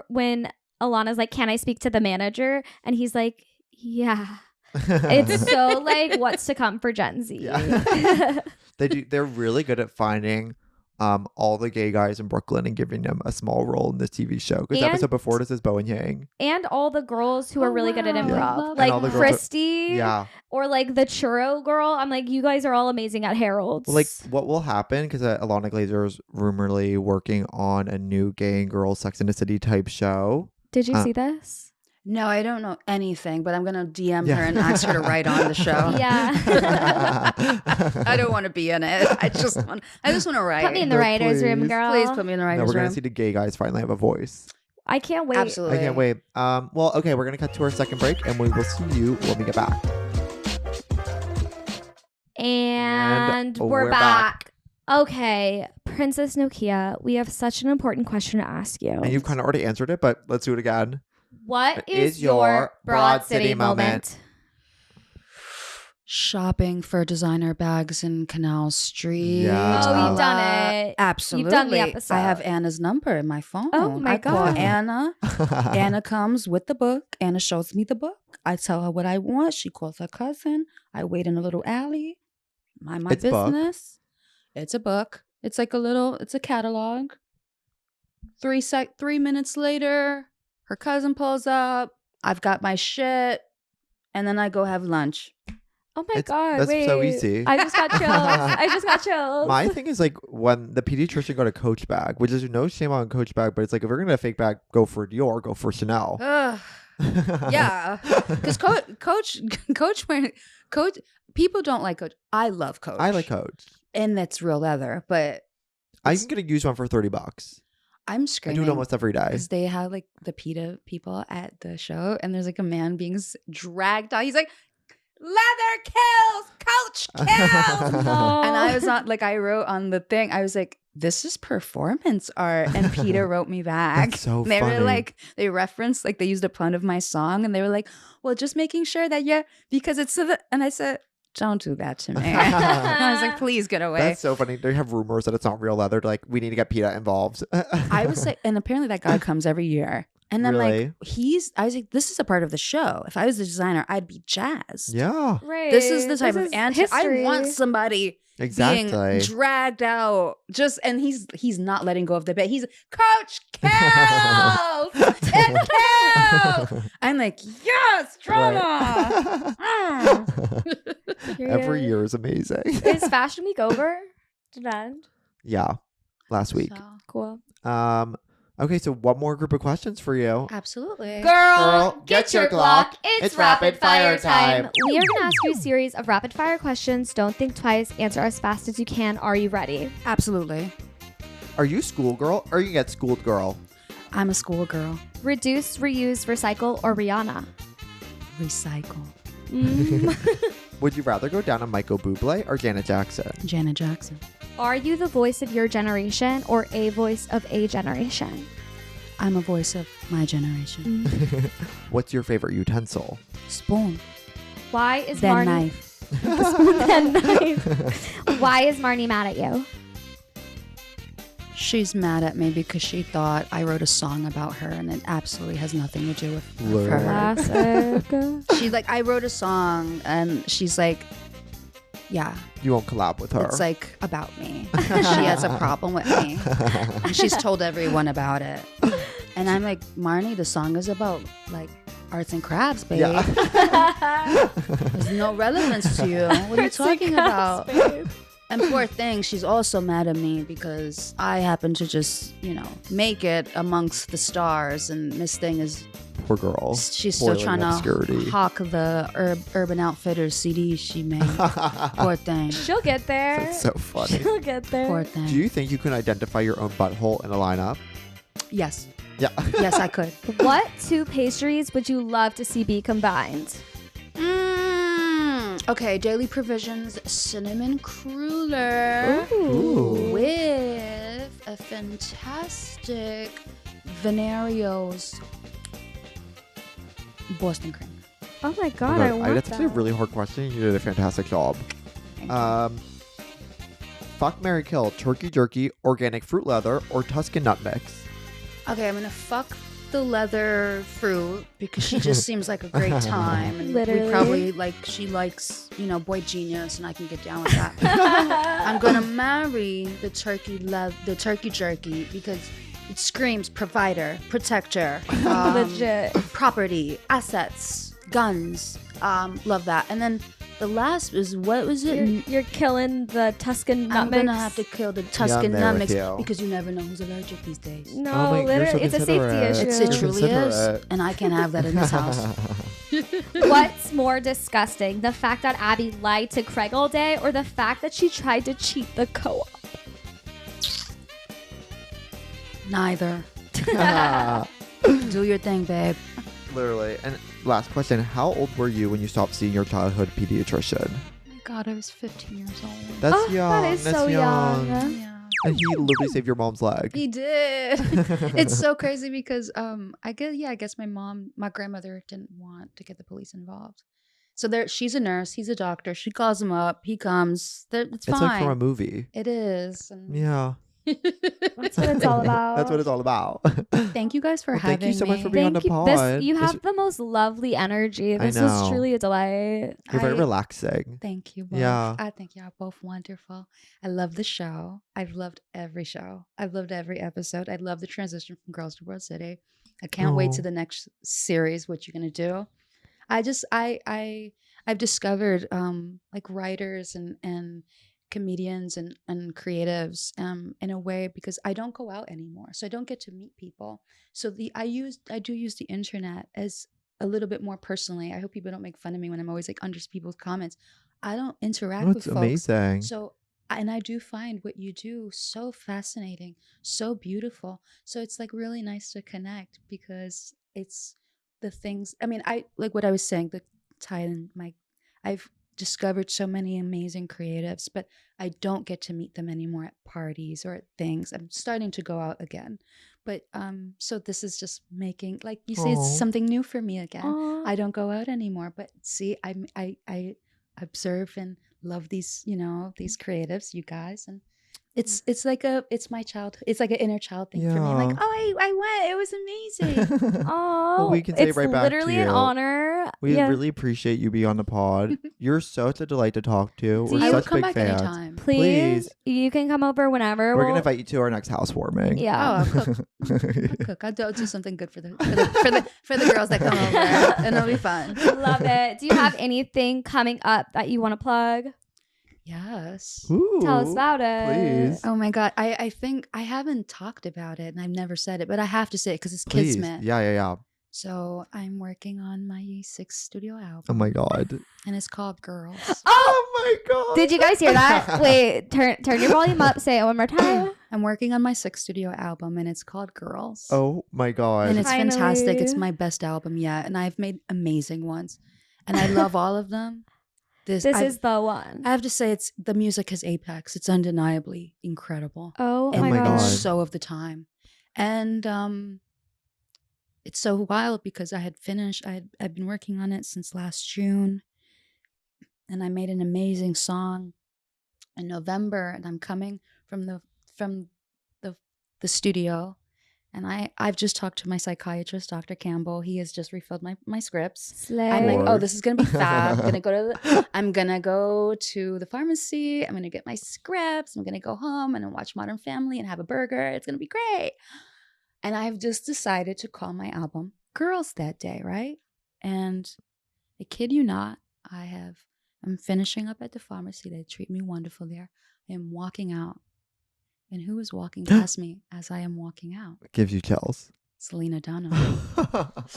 when Ilana's like, can I speak to the manager? And he's like, yeah. It's so like what's to come for Gen Z. Yeah. They're really good at finding all the gay guys in Brooklyn and giving them a small role in this TV show. Because the episode before this is Bo and Yang. And all the girls who are really good at wow. improv. And all the Like girls Christy. Yeah. Or like the churro girl. I'm like, you guys are all amazing at Harold's. Like, what will happen? Because Ilana Glazer is rumorly working on a new gay and girl Sex and the City type show. Did you see this? No, I don't know anything, but I'm gonna DM her and ask her to write on the show. Yeah. I don't want to be in it. I just want to write. Put me in the No, writer's room, please. girl. Please put me in the Now writer's we're going room. to see the gay guys finally have a voice. I can't wait. Absolutely. I can't wait. Well, okay, we're going to cut to our second break and we will see you when we get back. And we're back. Okay, Princess Nokia, we have such an important question to ask you. And you've kind of already answered it, but let's do it again. What is is your your Broad City moment? Shopping for designer bags in Canal Street. Yeah. Oh, you've done it. Absolutely. You've done the episode. I have Anna's number in my phone. Oh my I call God. Anna. Anna comes with the book. Anna shows me the book. I tell her what I want. She calls her cousin. I wait in a little alley. Mind my It's a book? business. It's a book. It's like it's a catalog. 3 minutes later, her cousin pulls up. I've got my shit. And then I go have lunch. Oh my God, That's wait. so easy. I just got chills. My thing is like when the pediatrician got a Coach bag, which is no shame on Coach bag, but it's like if we're going to fake bag, go for Dior, go for Chanel. Ugh. Yeah, because Coach, people don't like Coach. I love Coach. I like Coach. and that's real leather. But I can get a used one for $30. I'm I screaming. do it almost every day. Because they have like the PETA people at the show, and there's like a man being dragged out. He's like, "Leather kills, Coach kills," No. and I was not like, I wrote on the thing, I was like, "This is performance art," and PETA wrote me back. That's so They funny. were like, they referenced, like they used a pun of my song, and they were like, "Well, just making sure that because it's and I said, "Don't do that to me." I was like, "Please get away." That's so funny. They have rumors that it's not real leather. They're like, we need to get PETA involved. I was like, and apparently that guy comes every year. And then Really? I was like, this is a part of the show. If I was the designer, I'd be jazzed. Yeah, Right. This is the type This of is answer. I history. want somebody exactly. being dragged out. And he's not letting go of the bit. He's Coach kills! It kills! I'm like, yes, drama! Every year is amazing. Is Fashion Week over? Did it end? Yeah, last week. Cool. Okay, so one more group of questions for you. Absolutely. Girl, get your Glock. It's rapid fire time. We are going to ask you a series of rapid fire questions. Don't think twice. Answer as fast as you can. Are you ready? Absolutely. Are you schoolgirl or you get schooled girl? I'm a schoolgirl. Reduce, reuse, recycle, or Rihanna? Recycle. Would you rather go down a Michael Bublé or Janet Jackson? Janet Jackson. Are you the voice of your generation or a voice of a generation? I'm a voice of my generation. What's your favorite utensil? Spoon. Why is Then Marnie... knife. Then knife. Why is Marnie mad at you? She's mad at me because she thought I wrote a song about her, and it absolutely has nothing to do with Lord. her. Classic. She's like, I wrote a song, and she's like, yeah, You won't collab with her. it's like about me. She has a problem with me. And she's told everyone about it. And I'm like, Marnie, the song is about like arts and crafts, babe. Yeah. There's no relevance to you. What are you talking about? And poor thing, she's also mad at me because I happen to just, make it amongst the stars, and Miss Thing is Poor girl. she's still Boiling trying obscurity. to hawk the Urban Outfitters CD she made. Poor thing. She'll get there. That's so funny. She'll get there. Poor thing. Do you think you can identify your own butthole in a lineup? Yes. Yeah. Yes, I could. What two pastries would you love to see be combined? Okay, Daily Provisions cinnamon cruller Ooh. with a fantastic Venario's Boston cream. Oh my Oh god, my I God, want that's that. actually a really hard question. You did a fantastic job. Thank you. Fuck, marry, kill, turkey jerky, organic fruit leather, or Tuscan nut mix. Okay, I'm gonna fuck the leather fruit because she just seems like a great time, and Literally. we probably she likes Boy Genius, and I can get down with that. I'm gonna marry the turkey jerky because it screams provider, protector, Legit. property, assets, guns. Love that. And then the last is, what was it? You're killing the Tuscan nut I'm mix. gonna have to kill the Tuscan there nut with mix you. because you never know who's allergic these days. No, Oh my- you're so literally, it's a safety considerate. issue. It You're truly is, considerate. and I can't have that in this house. What's more disgusting, the fact that Abbi lied to Craig all day, or the fact that she tried to cheat the co-op? Neither. Do your thing, babe. Literally. And last question. How old were you when you stopped seeing your childhood pediatrician? Oh my God, I was 15 years old. That's Oh, young. that is That's so young. Yeah. And he literally saved your mom's leg. He did. It's so crazy because I guess my grandmother didn't want to get the police involved. So she's a nurse, he's a doctor. She calls him up, he comes. It's fine. It's like from a movie. It is. And Yeah. That's what it's all about. That's what it's all about. Thank you guys for Well, having thank you so much me. for being on the Thank you. pod. You It's- have the most lovely energy. This know. was truly a delight. You're very I- relaxing. Thank you both. Yeah. I think y'all both wonderful. I love the show. I've loved every show. I've loved every episode. I love the transition from Girls to World City. I can't wait to the next series, what you're gonna do. I've discovered like writers and comedians and creatives in a way because I don't go out anymore. So I don't get to meet people. So I do use the internet as a little bit more personally. I hope people don't make fun of me when I'm always like under people's comments. I don't interact with That's folks. amazing. So and I do find what you do so fascinating, so beautiful. So it's like really nice to connect because it's the things. I mean, I like what I was saying, the tie in I've discovered so many amazing creatives, but I don't get to meet them anymore at parties or at things. I'm starting to go out again. But so this is just making, like you say, Aw. it's something new for me again. Aw. I don't go out anymore, but see, I observe and love these, these creatives, you guys, and it's like it's my childhood. It's like an inner child thing for me. Like, Yeah. oh, I went. It was amazing. Oh, Well, we can say it's right back to literally an you. honor. We Yeah. really appreciate you being on the pod. You're such a delight to talk to. Do We're you- I will such come big back fans. anytime. Please, you can come over whenever. We're We'll- gonna invite you to our next housewarming. Yeah. Oh, I'll cook. I'll cook. I'll do something good for the girls that come over, and it'll be fun. Love it. Do you have anything coming up that you want to plug? Yes. Ooh, Tell us about it. Please. Oh my God. I think I haven't talked about it and I've never said it, but I have to say it because it's Please. Kismet. Yeah. So I'm working on my 6th studio album. Oh my god. And it's called Girls. Oh, my god. did you guys hear that? Wait, turn your volume up. Say it one more time. I'm working on my 6th studio album and it's called Girls. Oh my god. And it's fantastic. It's Finally. my best album yet. And I've made amazing ones. And I love all of them. This is the one. I have to say, the music has apex. It's undeniably incredible. Oh and my my god. God. so of the time. And it's so wild because I've been working on it since last June. And I made an amazing song in November. And I'm coming from the studio. And I've just talked to my psychiatrist, Dr. Campbell. He has just refilled my scripts. Slay. I'm like, Lord. oh, this is gonna be fab. I'm gonna go to the pharmacy. I'm gonna get my scripts. I'm gonna go home and watch Modern Family and have a burger. It's gonna be great. And I've just decided to call my album Girls that day, right? And I kid you not, I'm finishing up at the pharmacy. They treat me wonderful there. I am walking out. And who is walking past me as I am walking out? Gives you chills. It's Lena Dunham.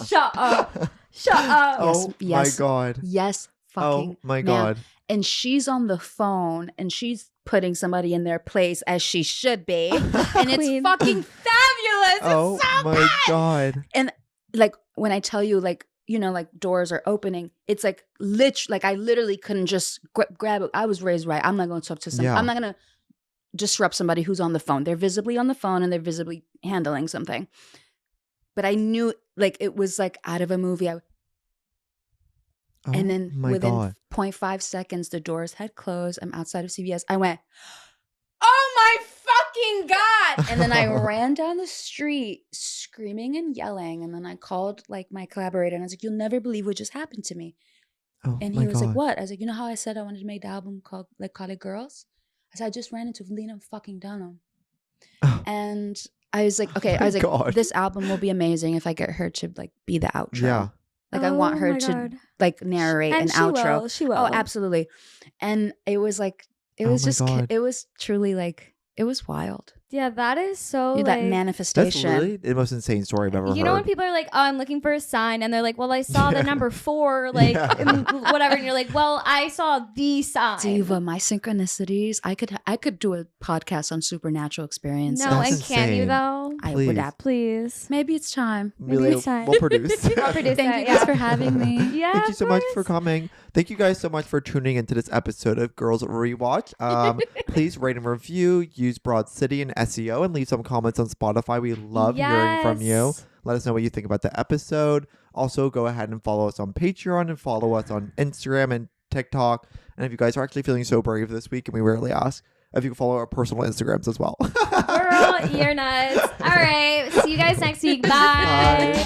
Shut up. Shut up. Oh Yes. my God. Yes, fucking. Oh my ma'am. God. And she's on the phone and she's putting somebody in their place as she should be. And it's Queen. fucking fabulous. Oh It's so my good. God. And like when I tell you, like, you know, like doors are opening, it's like I literally couldn't just grab it. I was raised right. I'm not going to talk to somebody. Yeah. I'm not going to disrupt somebody who's on the phone. They're visibly on the phone and they're visibly handling something. But I knew like it was like out of a movie. Oh And then my within God. 0.5 seconds, the doors had closed. I'm outside of CVS. I went, oh my fucking God. And then I ran down the street screaming and yelling. And then I called like my collaborator and I was like, you'll never believe what just happened to me. Oh And my he was God. like, what? I was like, you know how I said I wanted to make the album called it Girls? I said, I just ran into Lena fucking Dunham. Oh. And I was like, okay, Oh I was my like, God. this album will be amazing if I get her to like be the outro. Yeah. Like I want Oh her my to God. like narrate And an she outro. will. She will. Oh, absolutely. And it was like, it Oh was my just, God. it was truly like, it was wild. Yeah, that is so that like, That's manifestation. really the most insane story I've ever you heard. know when people are like, oh, I'm looking for a sign, and they're like, well, I saw Yeah. the number 4, like Yeah. whatever, and you're like, well, I saw the sign. Diva, my synchronicities. I could do a podcast on supernatural experiences. No, That's and can you insane. though? I Please. would have. Please. Maybe it's time. Really, it's time. we'll produce. I'll produce Thank it, you yeah. guys for having me. Yeah. Thank you of so much for course. coming. Thank you guys so much for tuning into this episode of Girls Rewatch. Please rate and review, use Broad City and SEO, and leave some comments on Spotify. We love hearing from you. Yes. Let us know what you think about the episode. Also, go ahead and follow us on Patreon and follow us on Instagram and TikTok. And if you guys are actually feeling so brave this week, and we rarely ask, if you can follow our personal Instagrams as well. Girl, you're nuts. All right. See you guys next week. Bye. Bye.